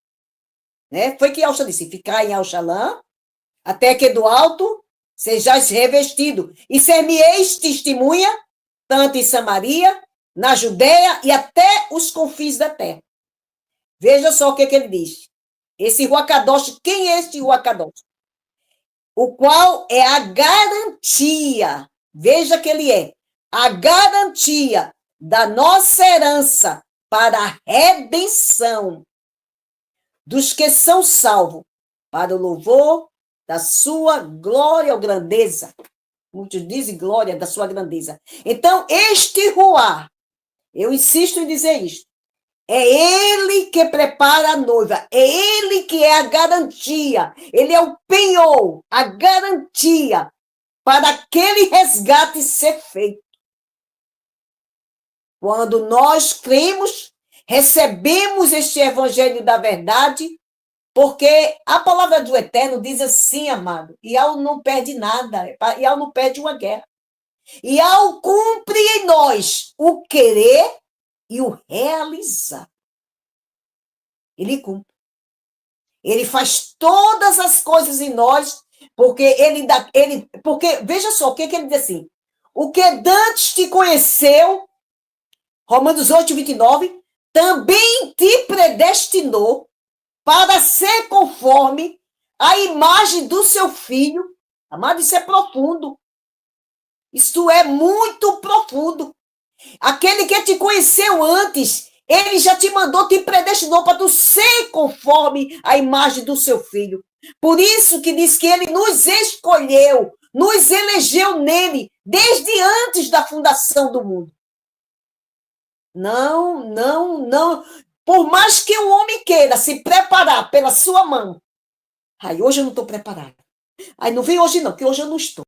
né? Foi que Yahshua disse, ficar em Alxalã, até que do alto sejais revestido, e ser-me-eis testemunha, tanto em Samaria, na Judeia e até os confins da terra. Veja só o que ele diz. Esse Ruá Kadosh, quem é este Ruá Kadosh? O qual é a garantia, veja que ele é, a garantia da nossa herança para a redenção dos que são salvos, para o louvor da sua glória ou grandeza. Muitos dizem glória da sua grandeza. Então, este Ruá, eu insisto em dizer isto, É ele que prepara a noiva, é ele que é a garantia, ele é o penhor, a garantia para aquele resgate ser feito. Quando nós cremos, recebemos este evangelho da verdade, porque a palavra do Eterno diz assim, amado, Iau não perde nada, Iau não perde uma guerra. Iau cumpre em nós o querer e o realizar. Ele cumpre. Ele faz todas as coisas em nós, porque porque veja só, o que ele diz assim, o que dantes te conheceu, Romanos 8, 29, também te predestinou para ser conforme a imagem do seu filho. Amado, isso é profundo. Isso é muito profundo. Aquele que te conheceu antes, ele já te mandou, te predestinou para tu ser conforme a imagem do seu filho. Por isso que diz que ele nos escolheu, nos elegeu nele, desde antes da fundação do mundo. Não. Por mais que o homem queira se preparar pela sua mão. Ai, hoje eu não estou preparada. Ai, não vem hoje não, porque hoje eu não estou.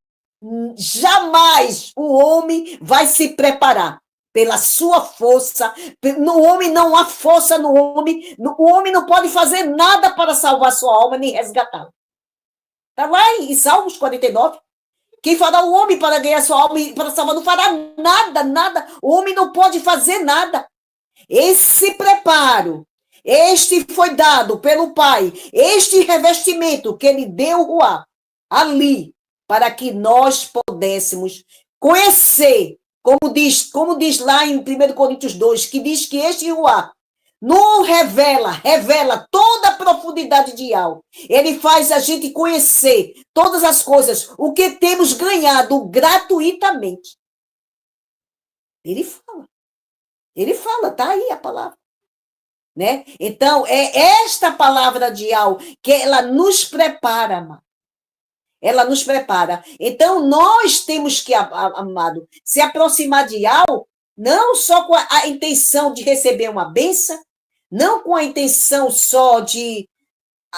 Jamais o homem vai se preparar pela sua força. No homem não há força no homem. O homem não pode fazer nada para salvar sua alma nem resgatá-la. Está lá em Salmos 49. Quem fará o homem para ganhar sua alma e para salvar? Não fará nada. O homem não pode fazer nada. Esse preparo, este foi dado pelo Pai, este revestimento que ele deu ali, para que nós pudéssemos conhecer, como diz lá em 1 Coríntios 2, que diz que este Ruá não revela toda a profundidade de algo. Ele faz a gente conhecer todas as coisas, o que temos ganhado gratuitamente. Ele fala, tá aí a palavra. Né? Então, é esta palavra de Al que ela nos prepara, amado. Ela nos prepara. Então, nós temos que, amado, se aproximar de Al, não só com a intenção de receber uma bênção, não com a intenção só de...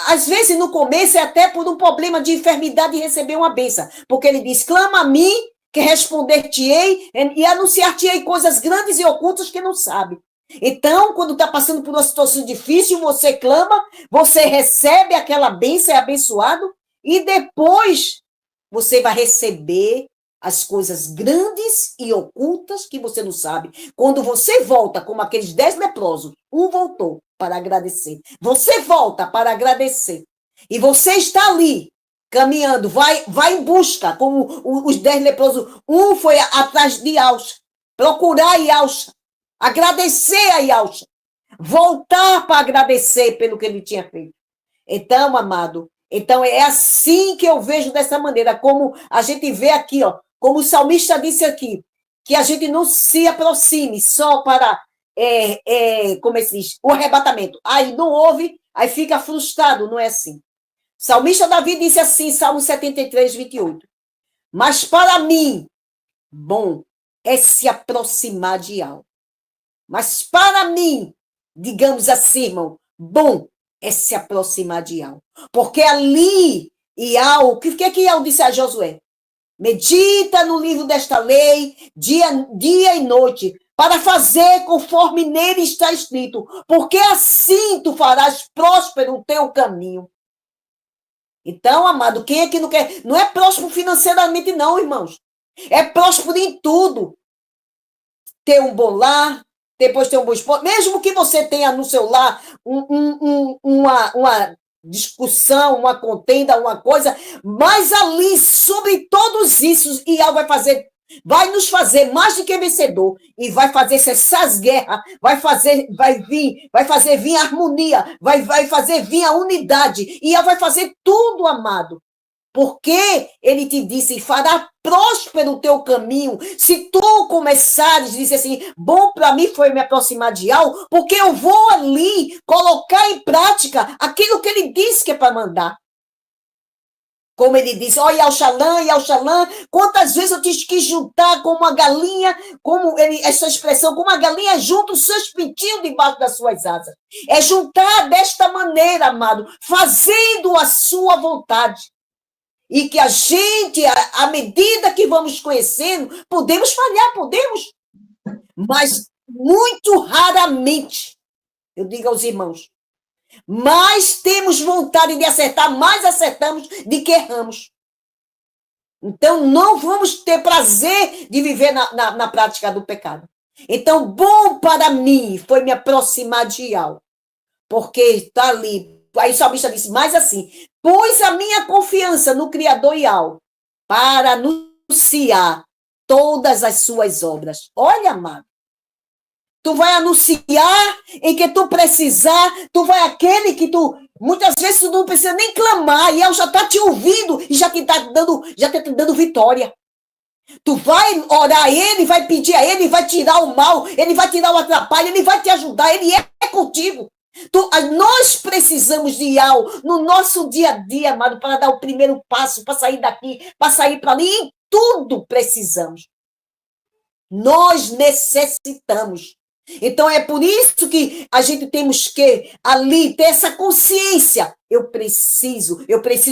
Às vezes, no começo, é até por um problema de enfermidade de receber uma bênção. Porque ele diz, clama a mim, que responder-te-ei e anunciar-te-ei coisas grandes e ocultas que não sabe. Então, quando está passando por uma situação difícil, você clama, você recebe aquela bênção, é abençoado, e depois você vai receber as coisas grandes e ocultas que você não sabe. Quando você volta, como aqueles 10 leprosos, um voltou para agradecer. Você volta para agradecer. E você está ali, caminhando, vai em busca, como os 10 leprosos. Um foi atrás de Yalcha, procurar Yalcha, agradecer a Yalcha, voltar para agradecer pelo que ele tinha feito. Então, amado, então é assim que eu vejo dessa maneira, como a gente vê aqui, ó, como o salmista disse aqui, que a gente não se aproxime só para, como se diz, o arrebatamento. Aí não houve, aí fica frustrado, não é assim. O salmista Davi disse assim, Salmo 73, 28. Mas para mim, bom é se aproximar de algo. Mas para mim, digamos assim, irmão, bom é se aproximar de algo. Porque ali, o que Iau disse a Josué? Medita no livro desta lei, dia e noite, para fazer conforme nele está escrito, porque assim tu farás próspero o teu caminho. Então, amado, quem é que não quer? Não é próspero financeiramente, não, irmãos. É próspero em tudo. Ter um bom lar, depois ter um bom esposo. Mesmo que você tenha no seu lar uma discussão, uma contenda, uma coisa, mas ali, sobre todos isso, Iau vai nos fazer mais do que vencedor e vai fazer cessar as guerras, vai fazer vir a harmonia, vai fazer vir a unidade, e Iau vai fazer tudo, amado. Porque ele te disse, fará próspero o teu caminho. Se tu começares, dizer assim, bom para mim foi me aproximar de algo, porque eu vou ali colocar em prática aquilo que ele disse que é para mandar. Como ele disse, ó, Yauxalã, quantas vezes eu tive que juntar como uma galinha, como essa expressão, como uma galinha junta os seus pintinhos debaixo das suas asas. É juntar desta maneira, amado, fazendo a sua vontade. E que a gente, à medida que vamos conhecendo, podemos falhar, podemos, mas muito raramente, eu digo aos irmãos, mais temos vontade de acertar, mais acertamos de que erramos. Então, não vamos ter prazer de viver na prática do pecado. Então, bom para mim foi me aproximar de Yau, porque está ali. Aí o salmista disse, mas assim, pus a minha confiança no Criador Yau para anunciar todas as suas obras. Olha, amado. Tu vai anunciar em que tu precisar, tu vai aquele que tu, muitas vezes tu não precisa nem clamar, e ela já está te ouvindo e já te dando vitória. Tu vai orar a ele, vai pedir a ele, vai tirar o mal, ele vai tirar o atrapalho, ele vai te ajudar, ele é contigo. Nós precisamos de algo no nosso dia a dia, amado, para dar o primeiro passo, para sair daqui, para sair para ali, em tudo precisamos. Nós necessitamos. Então, é por isso que a gente temos que ali ter essa consciência. Eu preciso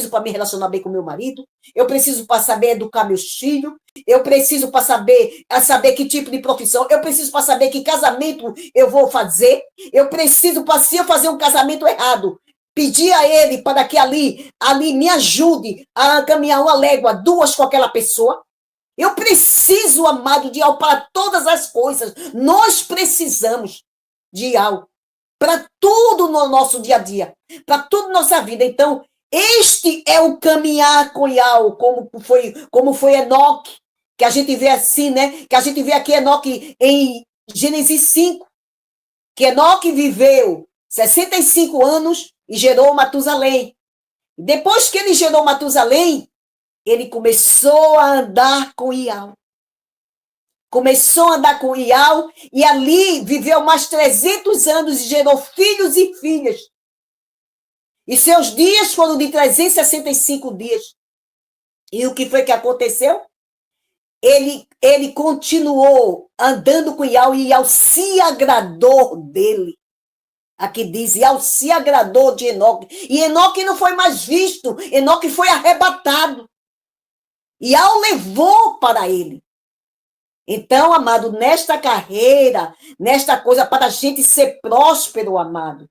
para me relacionar bem com meu marido, eu preciso para saber educar meus filhos, eu preciso para saber que tipo de profissão, eu preciso para saber que casamento eu vou fazer, eu preciso para, se eu fazer um casamento errado, pedir a ele para que ali me ajude a caminhar uma légua, duas com aquela pessoa. Eu preciso, amado, de algo para todas as coisas. Nós precisamos de algo para tudo no nosso dia a dia, para toda a nossa vida. Então, este é o caminhar com Yau, como foi Enoque, que a gente vê assim, né? Que a gente vê aqui Enoque em Gênesis 5, que Enoque viveu 65 anos e gerou Matusalém. Depois que ele gerou Matusalém, ele começou a andar com Yau. Começou a andar com Yau e ali viveu mais 300 anos e gerou filhos e filhas. E seus dias foram de 365 dias. E o que foi que aconteceu? Ele continuou andando com Yau e Yau se agradou dele. Aqui diz, Yau se agradou de Enoque. E Enoque não foi mais visto, Enoque foi arrebatado. Yau levou para ele. Então, amado, nesta carreira, nesta coisa, para a gente ser próspero, amado,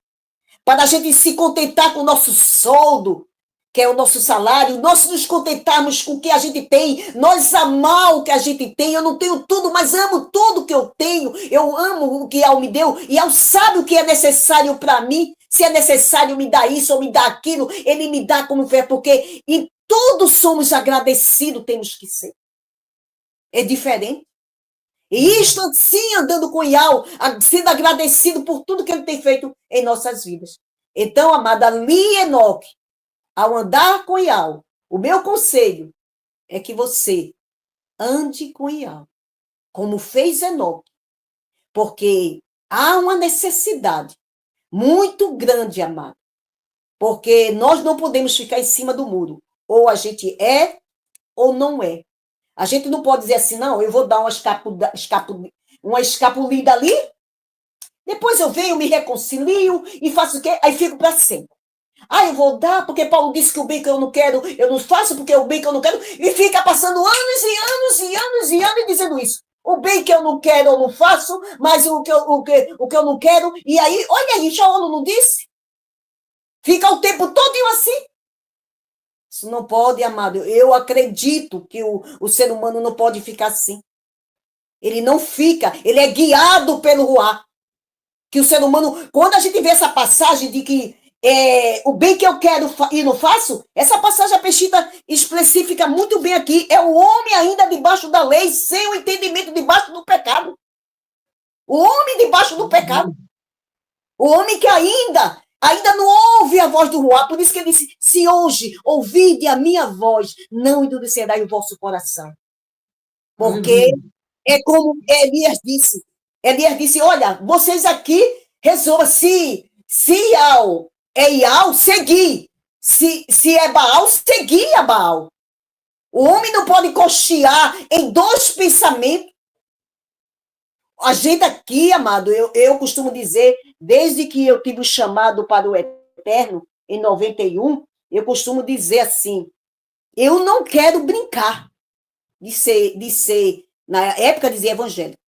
para a gente se contentar com o nosso soldo, que é o nosso salário, nós nos contentarmos com o que a gente tem, nós amar o que a gente tem, eu não tenho tudo, mas amo tudo que eu tenho, eu amo o que Yau me deu, e Yau sabe o que é necessário para mim, se é necessário me dar isso ou me dar aquilo, ele me dá como fé, porque em tudo somos agradecidos, temos que ser. É diferente. E isto sim, andando com Yau, sendo agradecido por tudo que ele tem feito em nossas vidas. Então, amada, ali Enoque, ao andar com Yau, o meu conselho é que você ande com Yau, como fez Enoque, porque há uma necessidade muito grande, amado, porque nós não podemos ficar em cima do muro. Ou a gente é ou não é. A gente não pode dizer assim, não, eu vou dar uma escapulida ali, depois eu venho, me reconcilio e faço o quê? Aí fico para sempre. Eu vou dar porque Paulo disse que o bem que eu não quero, eu não faço porque o bem que eu não quero, e fica passando anos e anos e anos e anos dizendo isso. O bem que eu não quero, eu não faço, mas o que eu não quero, e aí, olha aí, João não disse? Fica o tempo todo assim. Isso não pode, amado. Eu acredito que o ser humano não pode ficar assim. Ele não fica, ele é guiado pelo Ruá. Que o ser humano, quando a gente vê essa passagem de que o bem que eu quero e não faço, essa passagem apexita especifica muito bem aqui. É o homem ainda debaixo da lei, sem o entendimento debaixo do pecado. O homem debaixo do pecado. O homem que ainda não ouve a voz do Ruá. Por isso que ele disse, se hoje ouvide a minha voz, não endurecerá o vosso coração. Porque é como Elias disse. Elias disse, olha, vocês aqui resolvam, se Yau é Yau, seguir. Se é Baal, seguia Baal. O homem não pode cochear em dois pensamentos. A gente aqui, amado, eu costumo dizer, desde que eu tive o chamado para o Eterno, em 91, eu costumo dizer assim, eu não quero brincar de ser na época dizia evangélico.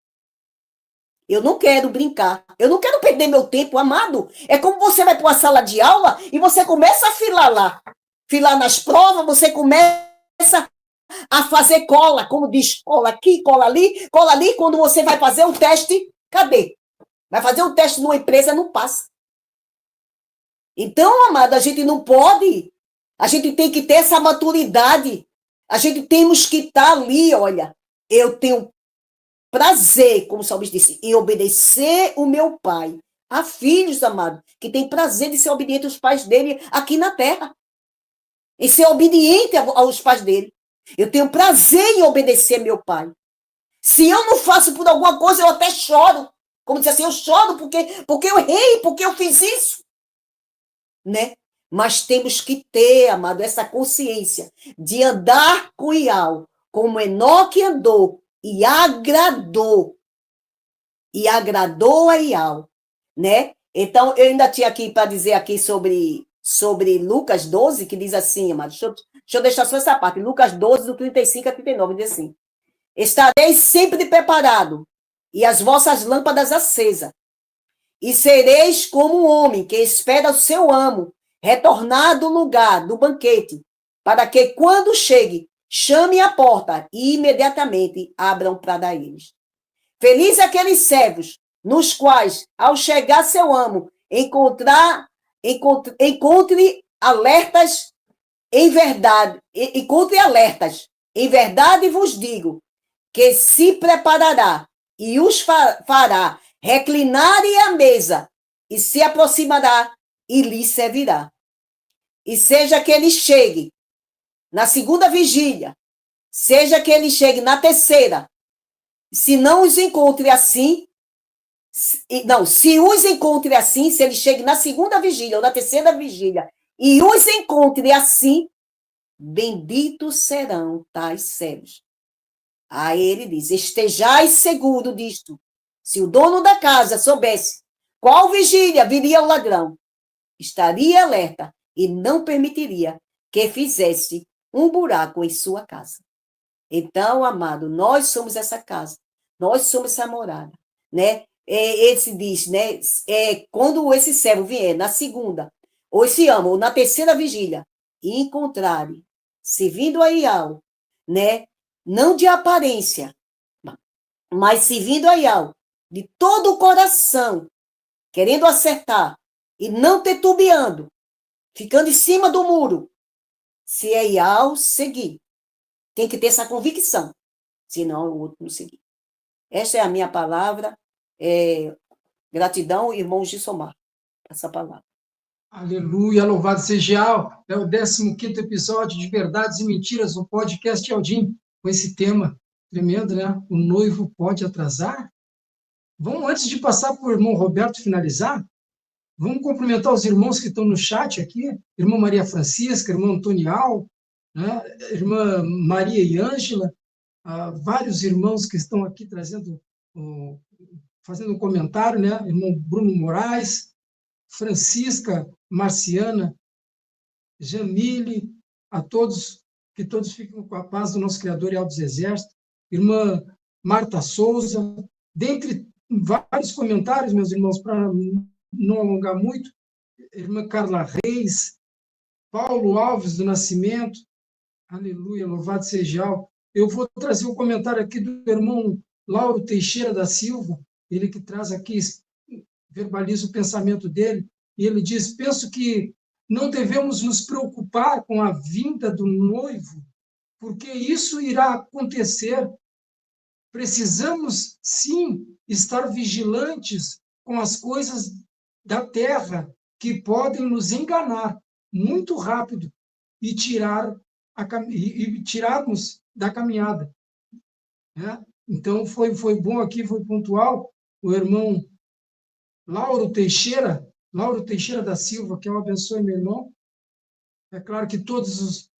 Eu não quero brincar. Eu não quero perder meu tempo, amado. É como você vai para uma sala de aula e você começa a filar lá. Filar nas provas, você começa a fazer cola, como diz, cola aqui, cola ali, cola ali. Quando você vai fazer um teste, cadê? Vai fazer um teste numa empresa, não passa. Então, amado, a gente não pode. A gente tem que ter essa maturidade. A gente temos que estar ali, olha. Eu tenho prazer, como o salmista disse, em obedecer o meu pai. Há filhos, amado, que têm prazer de ser obediente aos pais dele aqui na terra. Em ser obediente aos pais dele. Eu tenho prazer em obedecer meu pai. Se eu não faço por alguma coisa, eu até choro. Como diz assim, eu choro porque eu errei, porque eu fiz isso. Né? Mas temos que ter, amado, essa consciência de andar com Ial, como Enoque andou e agradou a Ial, né? Então, eu ainda tinha aqui para dizer aqui sobre Lucas 12, que diz assim, amado, deixa eu deixar só essa parte, Lucas 12, do 35 a 39, diz assim, estareis sempre preparado, e as vossas lâmpadas acesas, e sereis como um homem que espera o seu amo retornar do lugar do banquete, para que, quando chegue, chame à porta e imediatamente abram para eles. Feliz aqueles servos, nos quais, ao chegar seu amo, encontre alertas em verdade. Encontre alertas. Em verdade vos digo que se preparará e os fará reclinarem à mesa e se aproximará e lhes servirá. E seja que ele chegue na segunda vigília, seja que ele chegue na terceira, se não os encontre assim, se os encontre assim, se ele chegue na segunda vigília ou na terceira vigília e os encontre assim, benditos serão tais servos. Aí ele diz, estejais seguro disto. Se o dono da casa soubesse qual vigília viria o ladrão, estaria alerta e não permitiria que fizesse um buraco em sua casa. Então, amado, nós somos essa casa, nós somos essa morada, né? Ele se diz, né? Quando esse servo vier na segunda, ou esse amo, ou na terceira vigília, e encontrarem, servindo a Ial, né? Não de aparência, mas servindo a Ial, de todo o coração, querendo acertar, e não titubeando, ficando em cima do muro, se é Ial, seguir. Tem que ter essa convicção, senão o outro não seguir. Esta é a minha palavra. Gratidão, irmãos de Somar, essa palavra. Aleluia, louvado seja. É o 15º episódio de Verdades e Mentiras, no podcast Aldim, com esse tema tremendo, né? O noivo pode atrasar? Vamos, antes de passar para o irmão Roberto finalizar, vamos cumprimentar os irmãos que estão no chat aqui, irmã Maria Francisca, irmã Antonial, né? Irmã Maria e Ângela, vários irmãos que estão aqui fazendo um comentário, né? Irmão Bruno Moraes, Francisca, Marciana, Jamile, a todos, que todos fiquem com a paz do nosso Criador e Alto dos Exércitos, irmã Marta Souza, dentre vários comentários, meus irmãos, para não alongar muito, irmã Carla Reis, Paulo Alves do Nascimento, aleluia, louvado seja. Eu vou trazer um comentário aqui do irmão Lauro Teixeira da Silva, ele que traz aqui, verbaliza o pensamento dele, e ele diz, penso que não devemos nos preocupar com a vinda do noivo, porque isso irá acontecer. Precisamos, sim, estar vigilantes com as coisas da terra que podem nos enganar muito rápido e tirarmos da caminhada. Né? Então, foi bom aqui, foi pontual, o irmão Lauro Teixeira da Silva, que eu abençoe, meu irmão, É claro que todos os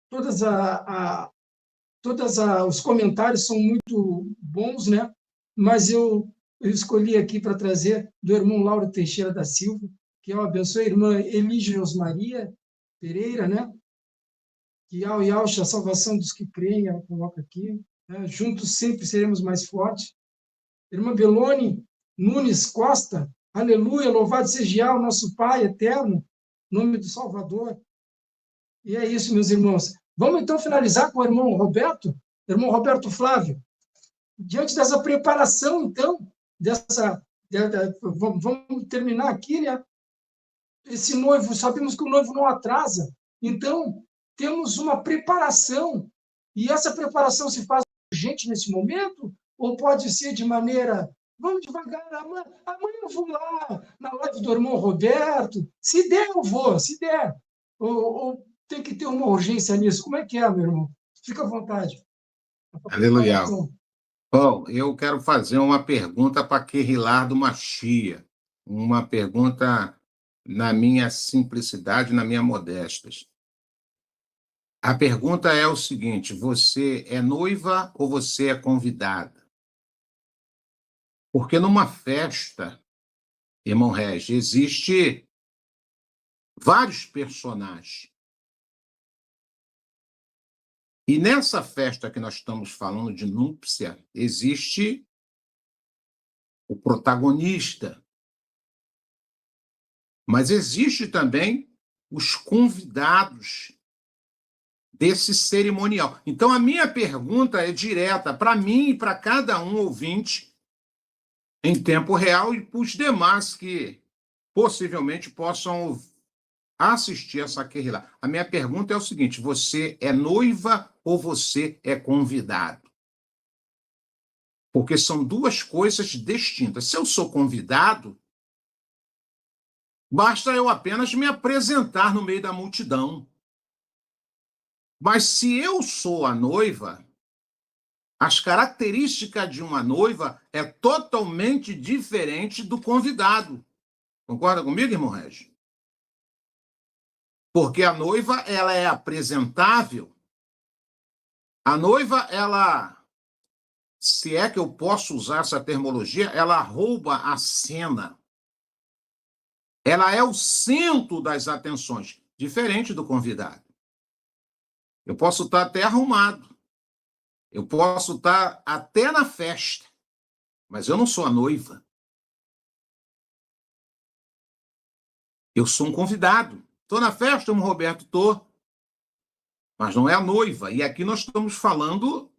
comentários são muito bons, né? Mas eu escolhi aqui para trazer do irmão Lauro Teixeira da Silva, que abençoe a irmã Elígia Rosmaria Pereira, né? Que ao e a salvação dos que creem, ela coloca aqui. Né? Juntos sempre seremos mais fortes. Irmã Belone Nunes Costa, aleluia, louvado seja o nosso Pai eterno, em nome do Salvador. E é isso, meus irmãos. Vamos então finalizar com o irmão Roberto Flávio. Diante dessa preparação, então, vamos terminar aqui, né? Esse noivo, sabemos que o noivo não atrasa, então temos uma preparação, e essa preparação se faz urgente nesse momento, ou pode ser de maneira, vamos devagar, amanhã eu vou lá na live do irmão Roberto, se der eu vou, se der, ou tem que ter uma urgência nisso, como é que é, meu irmão? Fica à vontade. Aleluia. Bom, eu quero fazer uma pergunta para Querilardo Machia, uma pergunta na minha simplicidade, na minha modéstia. A pergunta é o seguinte: você é noiva ou você é convidada? Porque numa festa, irmão Regis, existe vários personagens. E nessa festa que nós estamos falando de núpcia, existe o protagonista. Mas existe também os convidados desse cerimonial. Então, a minha pergunta é direta para mim e para cada um ouvinte em tempo real e para os demais que possivelmente possam assistir essa querela. A minha pergunta é o seguinte: você é noiva ou você é convidado? Porque são duas coisas distintas. Se eu sou convidado, basta eu apenas me apresentar no meio da multidão. Mas se eu sou a noiva, as características de uma noiva é totalmente diferente do convidado. Concorda comigo, irmão Regis? Porque a noiva, ela é apresentável. A noiva, ela, se é que eu posso usar essa terminologia, ela rouba a cena. Ela é o centro das atenções, diferente do convidado. Eu posso estar até arrumado. Eu posso estar até na festa, mas eu não sou a noiva. Eu sou um convidado. Estou na festa, irmão Roberto, estou. Mas não é a noiva. E aqui nós estamos falando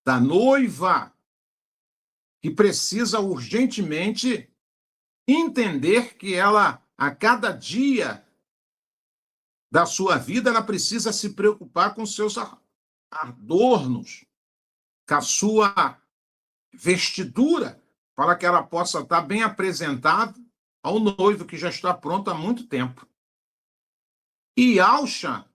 da noiva, que precisa urgentemente entender que ela, a cada dia da sua vida, ela precisa se preocupar com seus adornos, com a sua vestidura, para que ela possa estar bem apresentada ao noivo que já está pronto há muito tempo. E Alcha,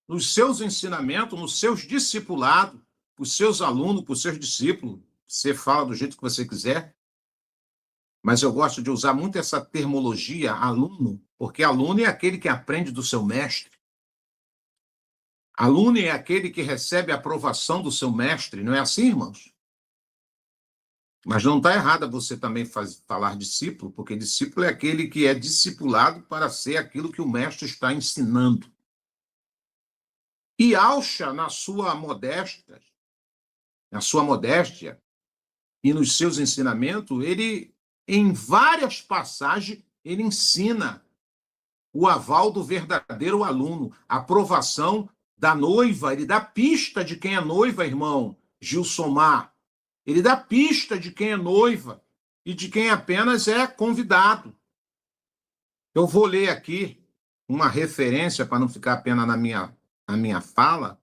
nos seus ensinamentos, nos seus discipulados, para os seus alunos, para os seus discípulos, você fala do jeito que você quiser, mas eu gosto de usar muito essa terminologia aluno, porque aluno é aquele que aprende do seu mestre. Aluno é aquele que recebe a aprovação do seu mestre, não é assim, irmãos? Mas não está errado você também falar discípulo, porque discípulo é aquele que é discipulado para ser aquilo que o mestre está ensinando. E Alcha, na sua modéstia e nos seus ensinamentos, ele, em várias passagens, ele ensina o aval do verdadeiro aluno, a aprovação da noiva. Ele dá pista de quem é noiva, irmão Gilsomar. Ele dá pista de quem é noiva e de quem apenas é convidado. Eu vou ler aqui uma referência, para não ficar apenas na minha fala,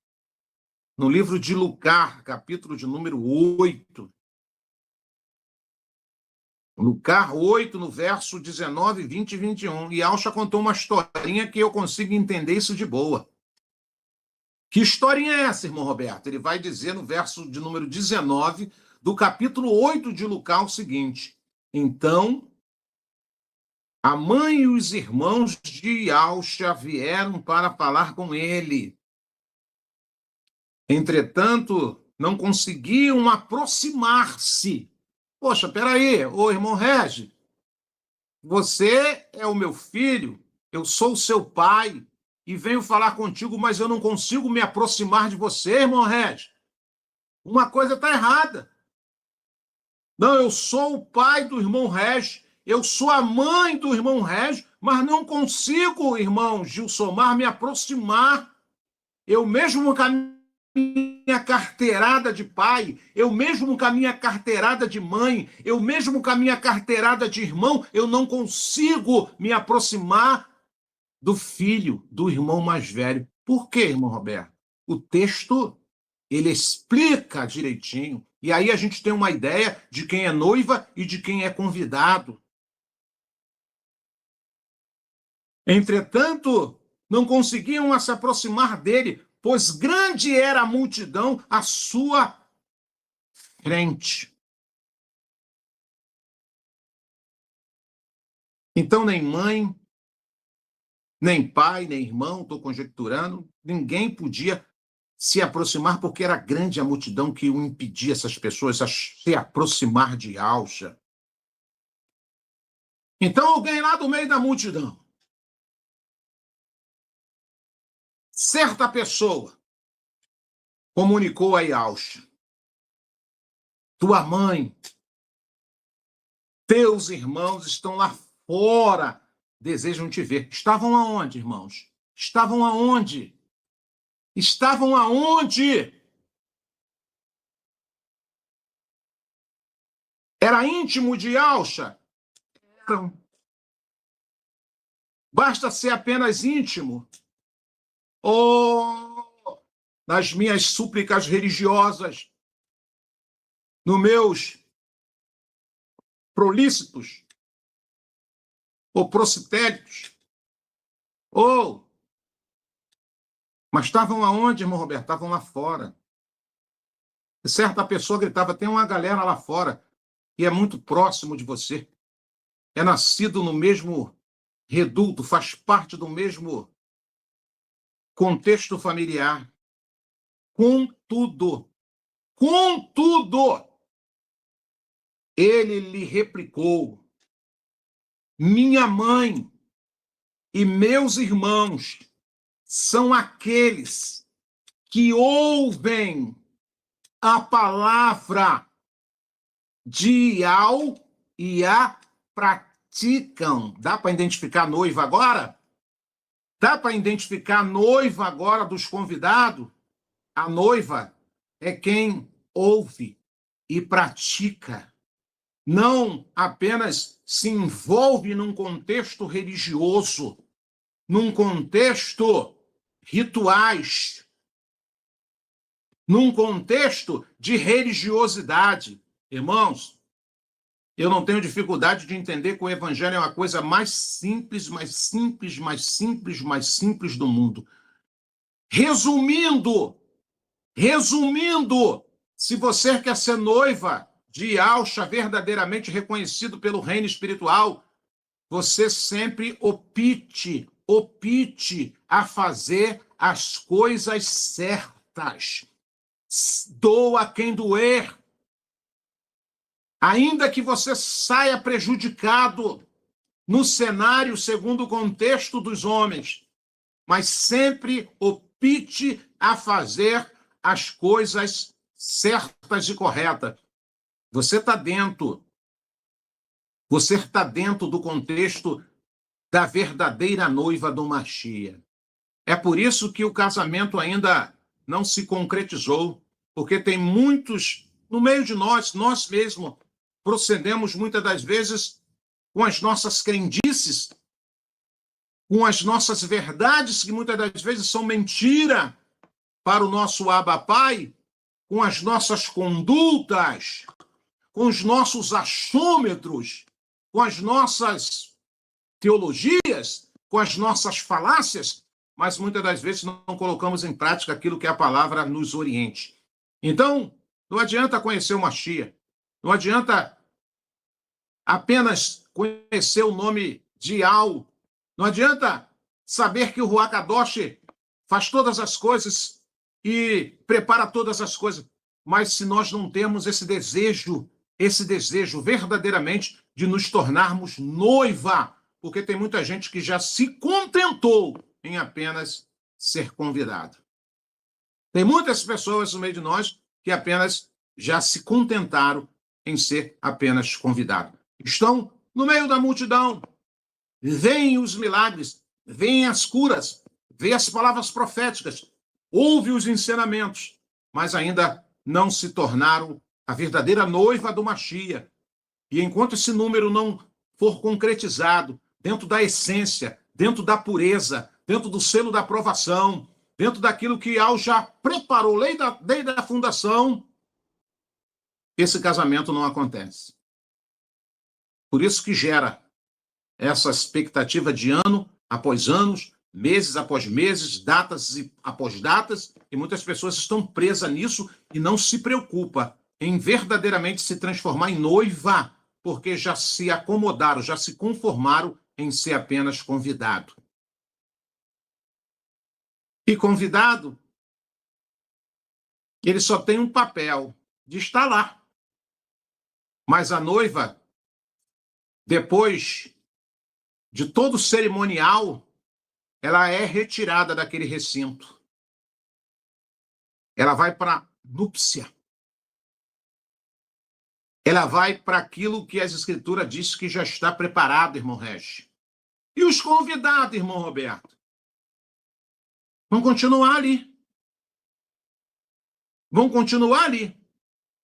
no livro de Lucas, capítulo de número 8. Lucas 8, no verso 19, 20 e 21. E Alcha contou uma historinha que eu consigo entender isso de boa. Que historinha é essa, irmão Roberto? Ele vai dizer no verso de número 19 do capítulo 8 de Lucas o seguinte: então, A mãe e os irmãos de Alcha vieram para falar com ele. Entretanto, não conseguiam aproximar-se. Poxa, peraí, ô irmão Regi, você é o meu filho, eu sou o seu pai, e venho falar contigo, mas eu não consigo me aproximar de você, irmão Regi. Uma coisa está errada. Não, eu sou o pai do irmão Regi, eu sou a mãe do irmão Regi, mas não consigo, irmão Gilsomar, me aproximar. Eu mesmo com a minha carteirada de pai, eu mesmo com a minha carteirada de mãe, eu mesmo com a minha carteirada de irmão, eu não consigo me aproximar do filho, do irmão mais velho. Por quê, irmão Roberto? O texto, ele explica direitinho, e aí a gente tem uma ideia de quem é noiva e de quem é convidado. Entretanto, não conseguiam se aproximar dele, pois grande era a multidão à sua frente. Então, nem mãe, nem pai, nem irmão, estou conjecturando, ninguém podia se aproximar, porque era grande a multidão que o impedia, essas pessoas, a se aproximar de Alcha. Então, alguém lá do meio da multidão, certa pessoa, comunicou a Alcha: tua mãe, teus irmãos estão lá fora, desejam te ver. Estavam aonde, irmãos? Estavam aonde? Estavam aonde? Era íntimo de Alcha? Eram. Basta ser apenas íntimo. Oh, nas minhas súplicas religiosas, nos meus prolícitos, ou procitélicos, ou... Mas estavam aonde, irmão Roberto? Estavam lá fora. E certa pessoa gritava: tem uma galera lá fora, e é muito próximo de você. É nascido no mesmo reduto, faz parte do mesmo contexto familiar. Contudo, ele lhe replicou: minha mãe e meus irmãos são aqueles que ouvem a palavra de Iau e a praticam. Dá para identificar a noiva agora? Dá para identificar a noiva agora dos convidados? A noiva é quem ouve e pratica. Não apenas se envolve num contexto religioso, num contexto rituais, num contexto de religiosidade. Irmãos, eu não tenho dificuldade de entender que o evangelho é uma coisa mais simples do mundo. Resumindo, se você quer ser noiva de Alcha verdadeiramente reconhecido pelo reino espiritual, você sempre opte a fazer as coisas certas. Doa quem doer. Ainda que você saia prejudicado no cenário segundo o contexto dos homens, mas sempre opte a fazer as coisas certas e corretas. Você está dentro do contexto da verdadeira noiva do Machia. É por isso que o casamento ainda não se concretizou, porque tem muitos no meio de nós mesmos procedemos muitas das vezes com as nossas crendices, com as nossas verdades, que muitas das vezes são mentira para o nosso Abba Pai, com as nossas condutas, com os nossos achômetros, com as nossas teologias, com as nossas falácias, mas muitas das vezes não colocamos em prática aquilo que a palavra nos oriente. Então, não adianta conhecer o Machia, não adianta apenas conhecer o nome de Al. Não adianta saber que o Ruach Kadosh faz todas as coisas e prepara todas as coisas, mas se nós não temos esse desejo verdadeiramente de nos tornarmos noiva, porque tem muita gente que já se contentou em apenas ser convidado. Tem muitas pessoas no meio de nós que apenas já se contentaram em ser apenas convidado. Estão no meio da multidão, veem os milagres, veem as curas, veem as palavras proféticas, ouvem os ensinamentos, mas ainda não se tornaram a verdadeira noiva do Mashiach. E enquanto esse número não for concretizado dentro da essência, dentro da pureza, dentro do selo da aprovação, dentro daquilo que Al já preparou desde a fundação, esse casamento não acontece. Por isso que gera essa expectativa de ano após anos, meses após meses, datas após datas, e muitas pessoas estão presas nisso e não se preocupam em verdadeiramente se transformar em noiva, porque já se acomodaram, já se conformaram em ser apenas convidado. E convidado, ele só tem um papel de estar lá. Mas a noiva, depois de todo o cerimonial, ela é retirada daquele recinto. Ela vai para a núpcia. Ela vai para aquilo que as Escrituras dizem que já está preparado, irmão Regis. E os convidados, irmão Roberto, vão continuar ali. Vão continuar ali.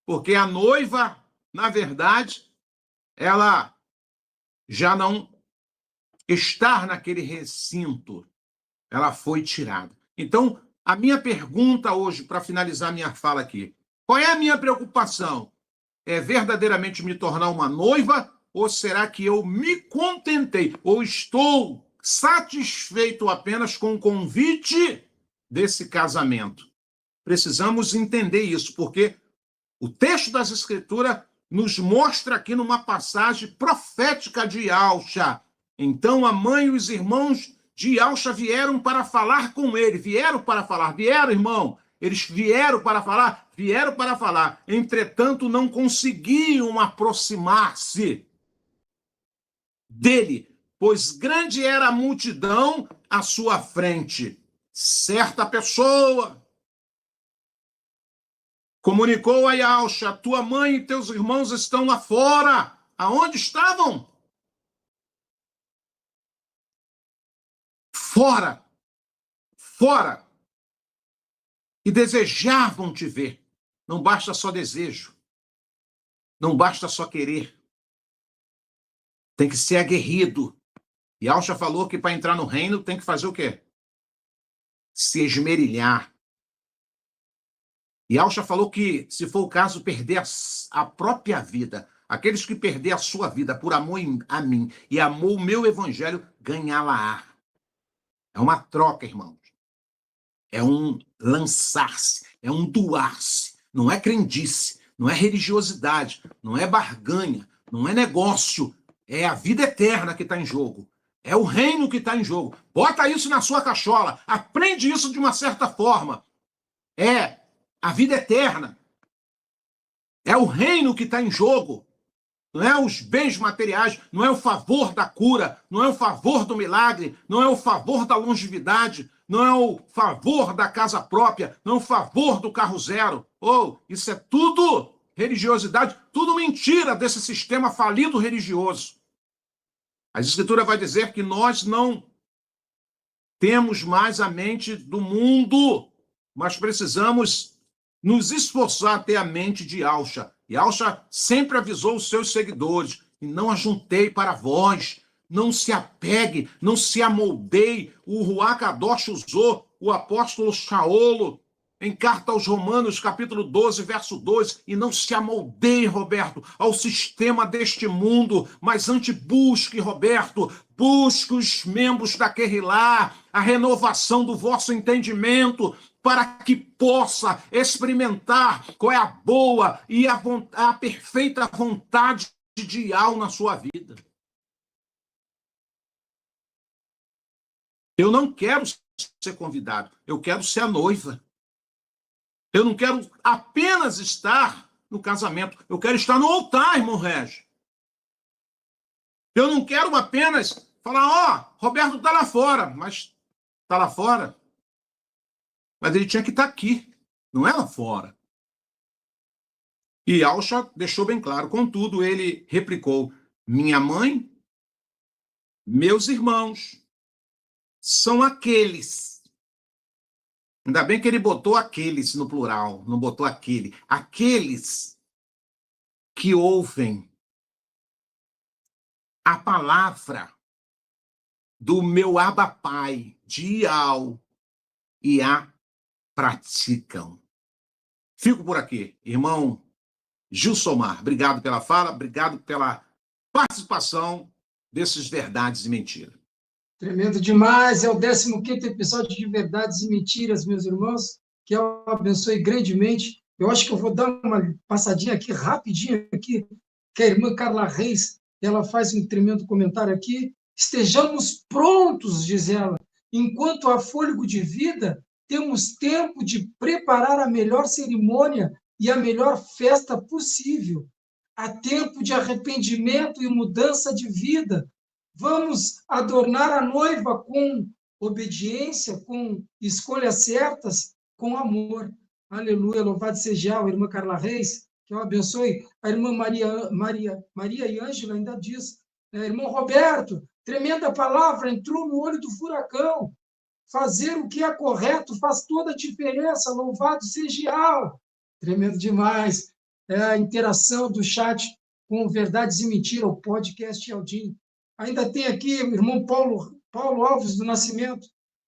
Porque a noiva, na verdade, ela já não está naquele recinto. Ela foi tirada. Então, a minha pergunta hoje, para finalizar minha fala aqui, qual é a minha preocupação? É verdadeiramente me tornar uma noiva? Ou será que eu me contentei? Ou estou satisfeito apenas com o convite desse casamento? Precisamos entender isso, porque o texto das Escrituras nos mostra aqui numa passagem profética de Yahusha. Então a mãe e os irmãos de Yahusha vieram para falar com ele. Vieram, irmão? Eles vieram para falar. Entretanto, não conseguiam aproximar-se dele, pois grande era a multidão à sua frente. Certa pessoa comunicou a Yahusha: tua mãe e teus irmãos estão lá fora. Aonde estavam? Fora. E desejavam te ver. Não basta só desejo. Não basta só querer. Tem que ser aguerrido. E Yahusha falou que para entrar no reino tem que fazer o quê? Se esmerilhar. E Yahusha falou que, se for o caso, perder a própria vida. Aqueles que perder a sua vida por amor a mim e amor o meu evangelho, ganhá-la-á. É uma troca, irmãos. É um lançar-se, é um doar-se. Não é crendice, não é religiosidade, não é barganha, não é negócio. É a vida eterna que está em jogo. É o reino que está em jogo. Bota isso na sua cachola. Aprende isso de uma certa forma. É a vida eterna. É o reino que está em jogo. Não é os bens materiais, não é o favor da cura, não é o favor do milagre, não é o favor da longevidade, não é o favor da casa própria, não é o favor do carro zero. Isso é tudo religiosidade, tudo mentira desse sistema falido religioso. A Escritura vai dizer que nós não temos mais a mente do mundo, mas precisamos nos esforçar a ter a mente de Yahusha. Yahusha sempre avisou os seus seguidores: e não ajuntei para vós, não se apegue, não se amoldeie. O Ruach Kadosh usou o apóstolo Shaolo em carta aos Romanos, capítulo 12, verso 2, e não se amoldeie, Roberto, ao sistema deste mundo, mas antes busque, Roberto, busque os membros da Querrilá, a renovação do vosso entendimento, para que possa experimentar qual é a boa e a perfeita vontade de Yahweh na sua vida. Eu não quero ser convidado, eu quero ser a noiva. Eu não quero apenas estar no casamento, eu quero estar no altar, irmão Régio. Eu não quero apenas falar, Roberto está lá fora, mas está lá fora. Mas ele tinha que estar aqui, não é lá fora. E Alcha deixou bem claro, contudo, ele replicou: minha mãe, meus irmãos, são aqueles. Ainda bem que ele botou aqueles no plural, não botou aquele. Aqueles que ouvem a palavra do meu Abba Pai, de Ial, e a praticam. Fico por aqui, irmão Gilsomar. Obrigado pela fala, obrigado pela participação desses Verdades e Mentiras. Tremendo demais, é o 15º episódio de Verdades e Mentiras, meus irmãos, que eu abençoe grandemente. Eu acho que eu vou dar uma passadinha aqui, rapidinho aqui, que a irmã Carla Reis, ela faz um tremendo comentário aqui. Estejamos prontos, diz ela, enquanto há fôlego de vida, temos tempo de preparar a melhor cerimônia e a melhor festa possível. Há tempo de arrependimento e mudança de vida. Vamos adornar a noiva com obediência, com escolhas certas, com amor. Aleluia, louvado seja a irmã Carla Reis, que eu abençoe. A irmã Maria e Ângela ainda diz, irmão Roberto, tremenda palavra, entrou no olho do furacão. Fazer o que é correto faz toda a diferença, louvado seja a. Tremendo demais. É a interação do chat com Verdades e Mentiras, o podcast Aldim. Ainda tem aqui o irmão Paulo Alves do Nascimento,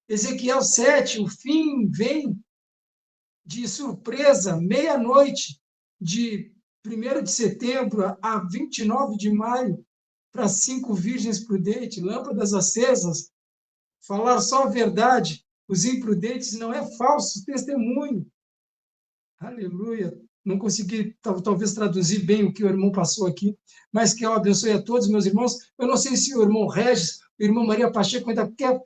Ezequiel 7, o fim vem de surpresa, meia-noite de 1º de setembro a 29 de maio, para 5 virgens prudentes, lâmpadas acesas, falar só a verdade, os imprudentes não é falso testemunho. Aleluia. Não consegui, talvez, traduzir bem o que o irmão passou aqui, mas que eu abençoe a todos, meus irmãos. Eu não sei se o irmão Regis, o irmão Maria Pacheco ainda quer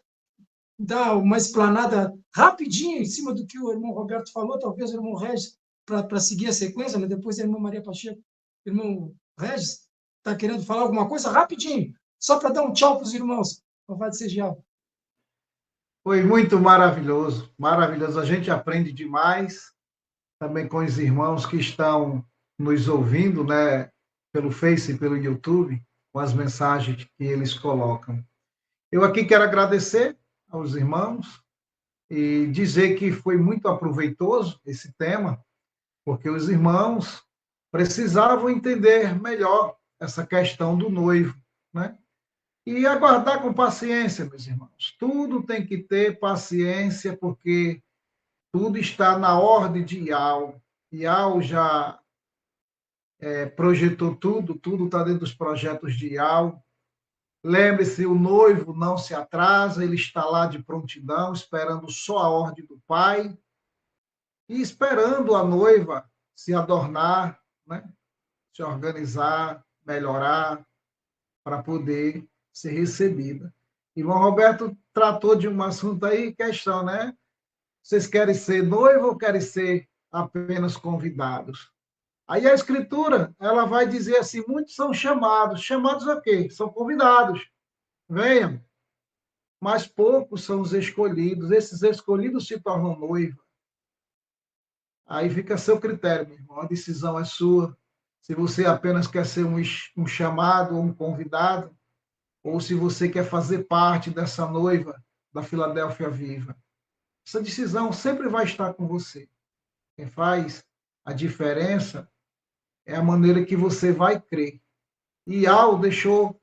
dar uma explanada rapidinho em cima do que o irmão Roberto falou, talvez o irmão Regis, para seguir a sequência, né? Depois a irmã Maria Pacheco. O irmão Regis está querendo falar alguma coisa rapidinho, só para dar um tchau para os irmãos. Louvado seja. Foi muito maravilhoso, maravilhoso. A gente aprende demais também com os irmãos que estão nos ouvindo, né, pelo Face e pelo YouTube, com as mensagens que eles colocam. Eu aqui quero agradecer aos irmãos e dizer que foi muito aproveitoso esse tema, porque os irmãos precisavam entender melhor essa questão do noivo, né? E aguardar com paciência, meus irmãos. Tudo tem que ter paciência, porque tudo está na ordem de Ial. Ial já projetou tudo está dentro dos projetos de Ial. Lembre-se, o noivo não se atrasa, ele está lá de prontidão, esperando só a ordem do Pai e esperando a noiva se adornar, né? Se organizar, melhorar, para poder ser recebida. Irmão Roberto tratou de um assunto aí, questão, né? Vocês querem ser noivo ou querem ser apenas convidados? Aí a Escritura, ela vai dizer assim, muitos são chamados. Chamados a quê? São convidados. Venham. Mas poucos são os escolhidos. Esses escolhidos se tornam noivos. Aí fica a seu critério, meu irmão. A decisão é sua. Se você apenas quer ser um chamado ou um convidado, ou se você quer fazer parte dessa noiva da Filadélfia Viva. Essa decisão sempre vai estar com você. Quem faz a diferença é a maneira que você vai crer. E Ial deixou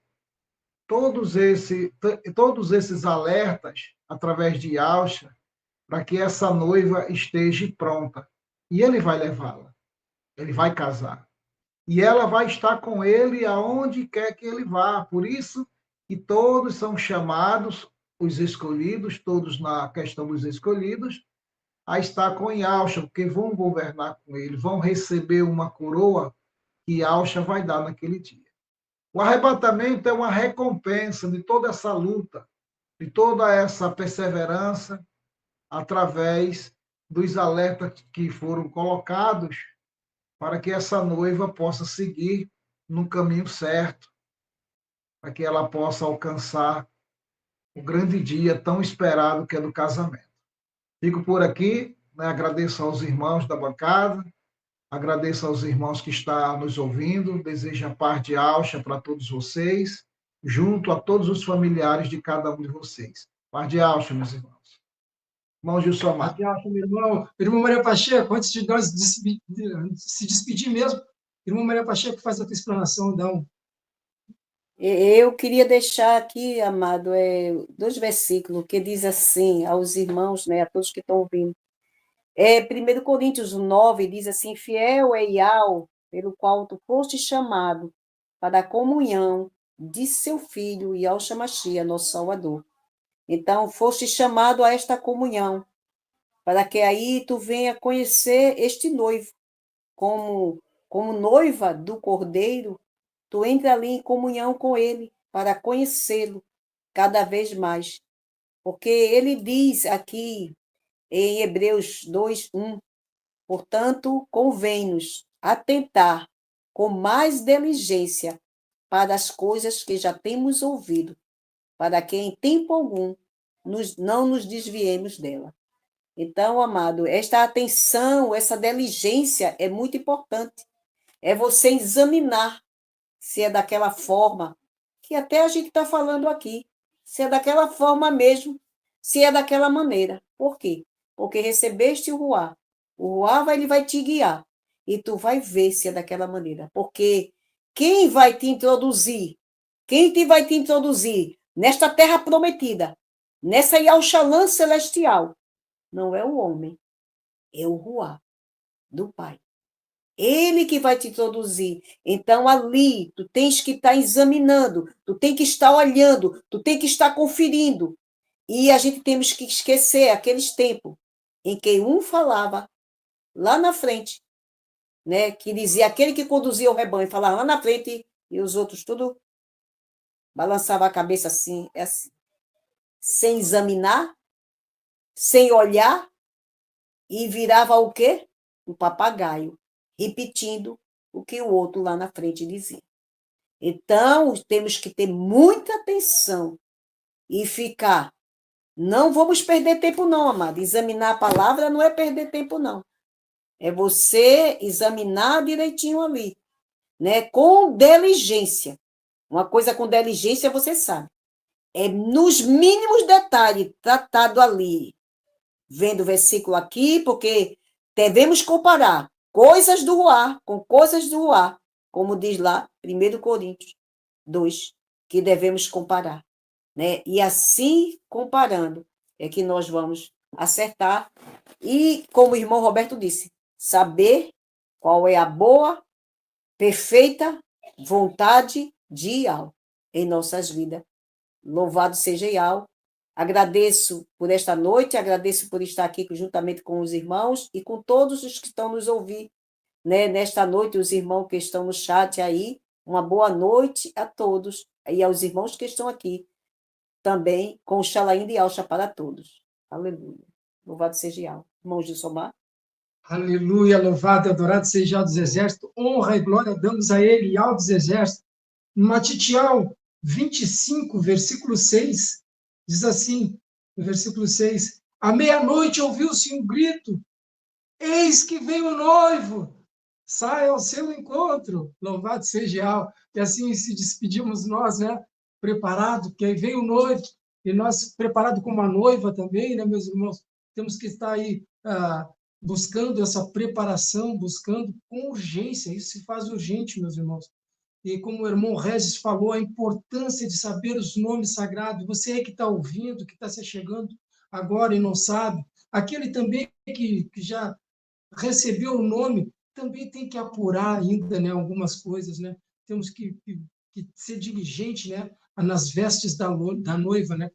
todos esses alertas através de Alcha para que essa noiva esteja pronta. E ele vai levá-la. Ele vai casar. E ela vai estar com ele aonde quer que ele vá. Por isso que todos são chamados, os escolhidos, todos na questão dos escolhidos, a estar com Yahshua, porque vão governar com ele, vão receber uma coroa que Yahshua vai dar naquele dia. O arrebatamento é uma recompensa de toda essa luta de toda essa perseverança através dos alertas que foram colocados para que essa noiva possa seguir no caminho certo, para que ela possa alcançar o grande dia tão esperado que é do casamento. Fico por aqui, né? Agradeço aos irmãos da bancada, agradeço aos irmãos que estão nos ouvindo, desejo a paz de Alcha para todos vocês, junto a todos os familiares de cada um de vocês. Paz de Alcha, meus irmãos. Irmão Gilson Amado. Meu irmão Maria Pacheco, antes de nós se despedir mesmo, irmão Maria Pacheco faz a tua explanação, dá um... Eu queria deixar aqui, amado, 2 versículos que diz assim aos irmãos, né, a todos que estão ouvindo. 1 Coríntios 9 diz assim: fiel é Iau, pelo qual tu foste chamado para a comunhão de seu filho Yahshua Mashiach, nosso Salvador. Então, foste chamado a esta comunhão, para que aí tu venha conhecer este noivo, como noiva do Cordeiro, tu entra ali em comunhão com ele, para conhecê-lo cada vez mais. Porque ele diz aqui, em Hebreus 2:1, portanto, convém-nos atentar com mais diligência para as coisas que já temos ouvido, para que em tempo algum não nos desviemos dela. Então, amado, esta atenção, essa diligência é muito importante. É você examinar se é daquela forma que até a gente está falando aqui, se é daquela forma mesmo, se é daquela maneira. Por quê? Porque recebeste o Ruá. O Ruá ele vai te guiar e tu vai ver se é daquela maneira. Porque quem vai te introduzir nesta terra prometida, nessa Yauxalã celestial, não é o homem, é o Ruá do Pai. Ele que vai te introduzir. Então, ali, tu tens que estar examinando, tu tens que estar olhando, tu tens que estar conferindo. E a gente temos que esquecer aqueles tempos em que um falava lá na frente, né, que dizia aquele que conduzia o rebanho, falava lá na frente, e os outros tudo balançava a cabeça assim, sem examinar, sem olhar, e virava o quê? Um papagaio, repetindo o que o outro lá na frente dizia. Então, temos que ter muita atenção e ficar. Não vamos perder tempo, não, amado. Examinar a palavra não é perder tempo, não. É você examinar direitinho ali, né? Com diligência. Uma coisa com diligência, você sabe. É nos mínimos detalhes tratado ali. Vendo o versículo aqui, porque devemos comparar coisas do Ruá com coisas do Ruá, como diz lá, 1 Coríntios 2, que devemos comparar, né? E assim, comparando, é que nós vamos acertar. E, como o irmão Roberto disse, saber qual é a boa, perfeita vontade de Iau em nossas vidas. Louvado seja Iau. Agradeço por esta noite, agradeço por estar aqui juntamente com os irmãos e com todos os que estão nos ouvindo, né? Nesta noite, os irmãos que estão no chat aí, uma boa noite a todos, e aos irmãos que estão aqui, também com o Xalaim de Alcha para todos. Aleluia. Louvado seja Iau. Irmão Gilsomar. Aleluia, louvado e adorado seja Iau dos Exércitos. Honra e glória damos a ele, Iau dos Exércitos. Matitial 25, versículo 6, diz assim, no versículo 6, à meia-noite ouviu-se um grito, eis que vem o noivo, sai ao seu encontro, louvado seja Iau. E assim se despedimos nós, né? Preparado, que aí vem o noivo, e nós preparado como a noiva também, né, meus irmãos? Temos que estar aí buscando essa preparação, buscando com urgência, isso se faz urgente, meus irmãos. E como o irmão Regis falou, a importância de saber os nomes sagrados. Você aí que está ouvindo, que está se chegando agora e não sabe, aquele também que já recebeu o nome, também tem que apurar ainda, né, algumas coisas, né? Temos que ser diligente, né, nas vestes da noiva, né?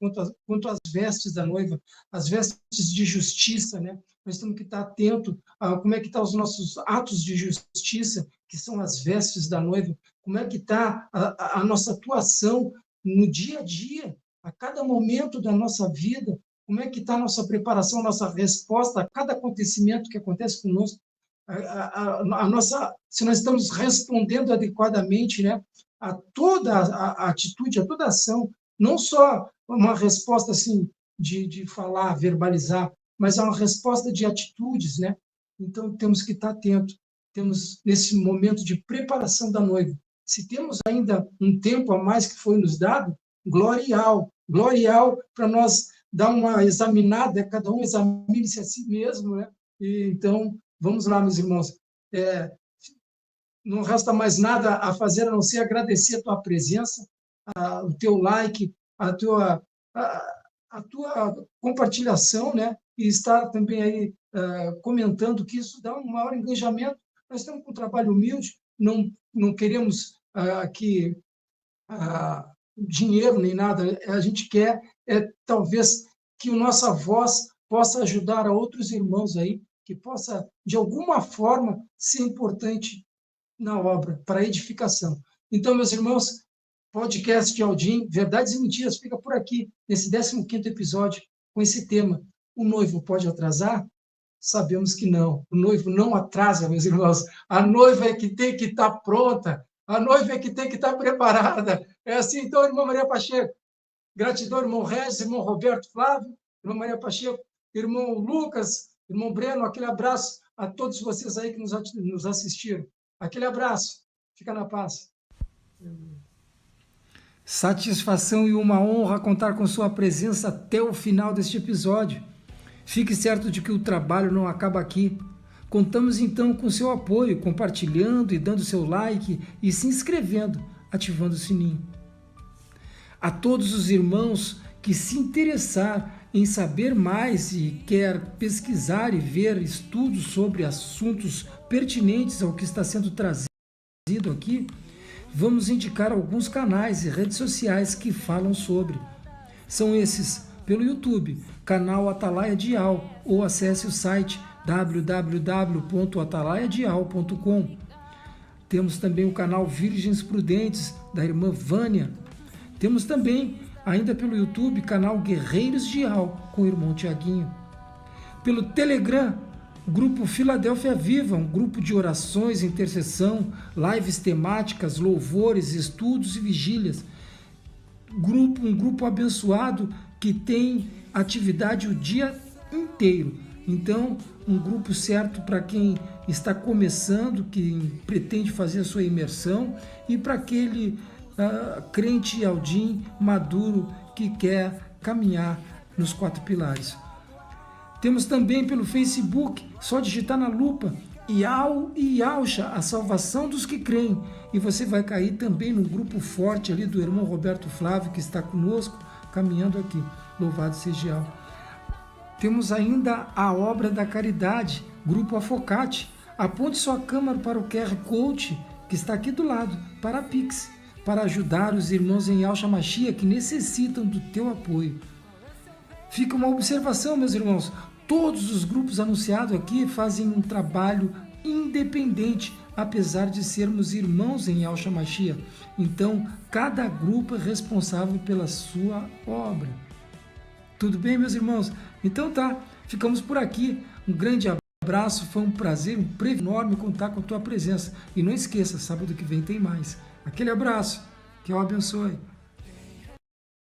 Quanto às vestes da noiva, as vestes de justiça, né? Nós temos que estar atento a como é que estão os nossos atos de justiça, que são as vestes da noiva, como é que está a nossa atuação no dia a dia, a cada momento da nossa vida, como é que está a nossa preparação, a nossa resposta a cada acontecimento que acontece conosco, se nós estamos respondendo adequadamente, né, a toda a atitude, a toda a ação, não só uma resposta assim de falar, verbalizar, mas é uma resposta de atitudes, né? Então temos que estar atentos. Temos nesse momento de preparação da noiva. Se temos ainda um tempo a mais que foi nos dado, glorial para nós dar uma examinada, cada um examine-se a si mesmo, né? E, então, vamos lá, meus irmãos. Não resta mais nada a fazer a não ser agradecer a tua presença, o teu like, a tua compartilhação, né? E estar também aí comentando, que isso dá um maior engajamento. Nós estamos com um trabalho humilde, não queremos aqui dinheiro nem nada, a gente quer talvez que a nossa voz possa ajudar a outros irmãos aí, que possa, de alguma forma, ser importante na obra, para a edificação. Então, meus irmãos, podcast de Aldim, Verdades e Mentiras, fica por aqui, nesse 15º episódio, com esse tema. O noivo pode atrasar? Sabemos que não. O noivo não atrasa, meus irmãos. A noiva é que tem que estar pronta. A noiva é que tem que estar preparada. É assim, então, irmã Maria Pacheco. Gratidão, irmão Regis, irmão Roberto Flávio, irmã Maria Pacheco, irmão Lucas, irmão Breno, aquele abraço a todos vocês aí que nos assistiram. Aquele abraço. Fica na paz. Satisfação e uma honra contar com sua presença até o final deste episódio. Fique certo de que o trabalho não acaba aqui. Contamos então com seu apoio, compartilhando e dando seu like e se inscrevendo, ativando o sininho. A todos os irmãos que se interessar em saber mais e quer pesquisar e ver estudos sobre assuntos pertinentes ao que está sendo trazido aqui, vamos indicar alguns canais e redes sociais que falam sobre. São esses pelo YouTube, canal Atalaia Dial, ou acesse o site www.atalaiadial.com. Temos também o canal Virgens Prudentes, da irmã Vânia. Temos também, ainda pelo YouTube, canal Guerreiros Dial, com o irmão Tiaguinho. Pelo Telegram, grupo Filadélfia Viva, um grupo de orações, intercessão, lives temáticas, louvores, estudos e vigílias. Um grupo abençoado que tem atividade o dia inteiro. Então, um grupo certo para quem está começando, que pretende fazer a sua imersão, e para aquele crente Aldim maduro que quer caminhar nos 4 pilares. Temos também pelo Facebook, só digitar na lupa Iau e Iaucha, a salvação dos que creem, e você vai cair também no grupo forte ali do irmão Roberto Flávio, que está conosco, caminhando aqui. Louvado seja Iau. Temos ainda a obra da caridade, Grupo Afocate. Aponte sua câmera para o QR Code, que está aqui do lado, para a Pix, para ajudar os irmãos em Yahshua Mashiach que necessitam do teu apoio. Fica uma observação, meus irmãos, todos os grupos anunciados aqui fazem um trabalho independente, apesar de sermos irmãos em Yahshua Mashiach. Então, cada grupo é responsável pela sua obra. Tudo bem, meus irmãos? Então tá, ficamos por aqui. Um grande abraço, foi um prazer, um privilégio enorme contar com a tua presença. E não esqueça, sábado que vem tem mais. Aquele abraço, que eu abençoe.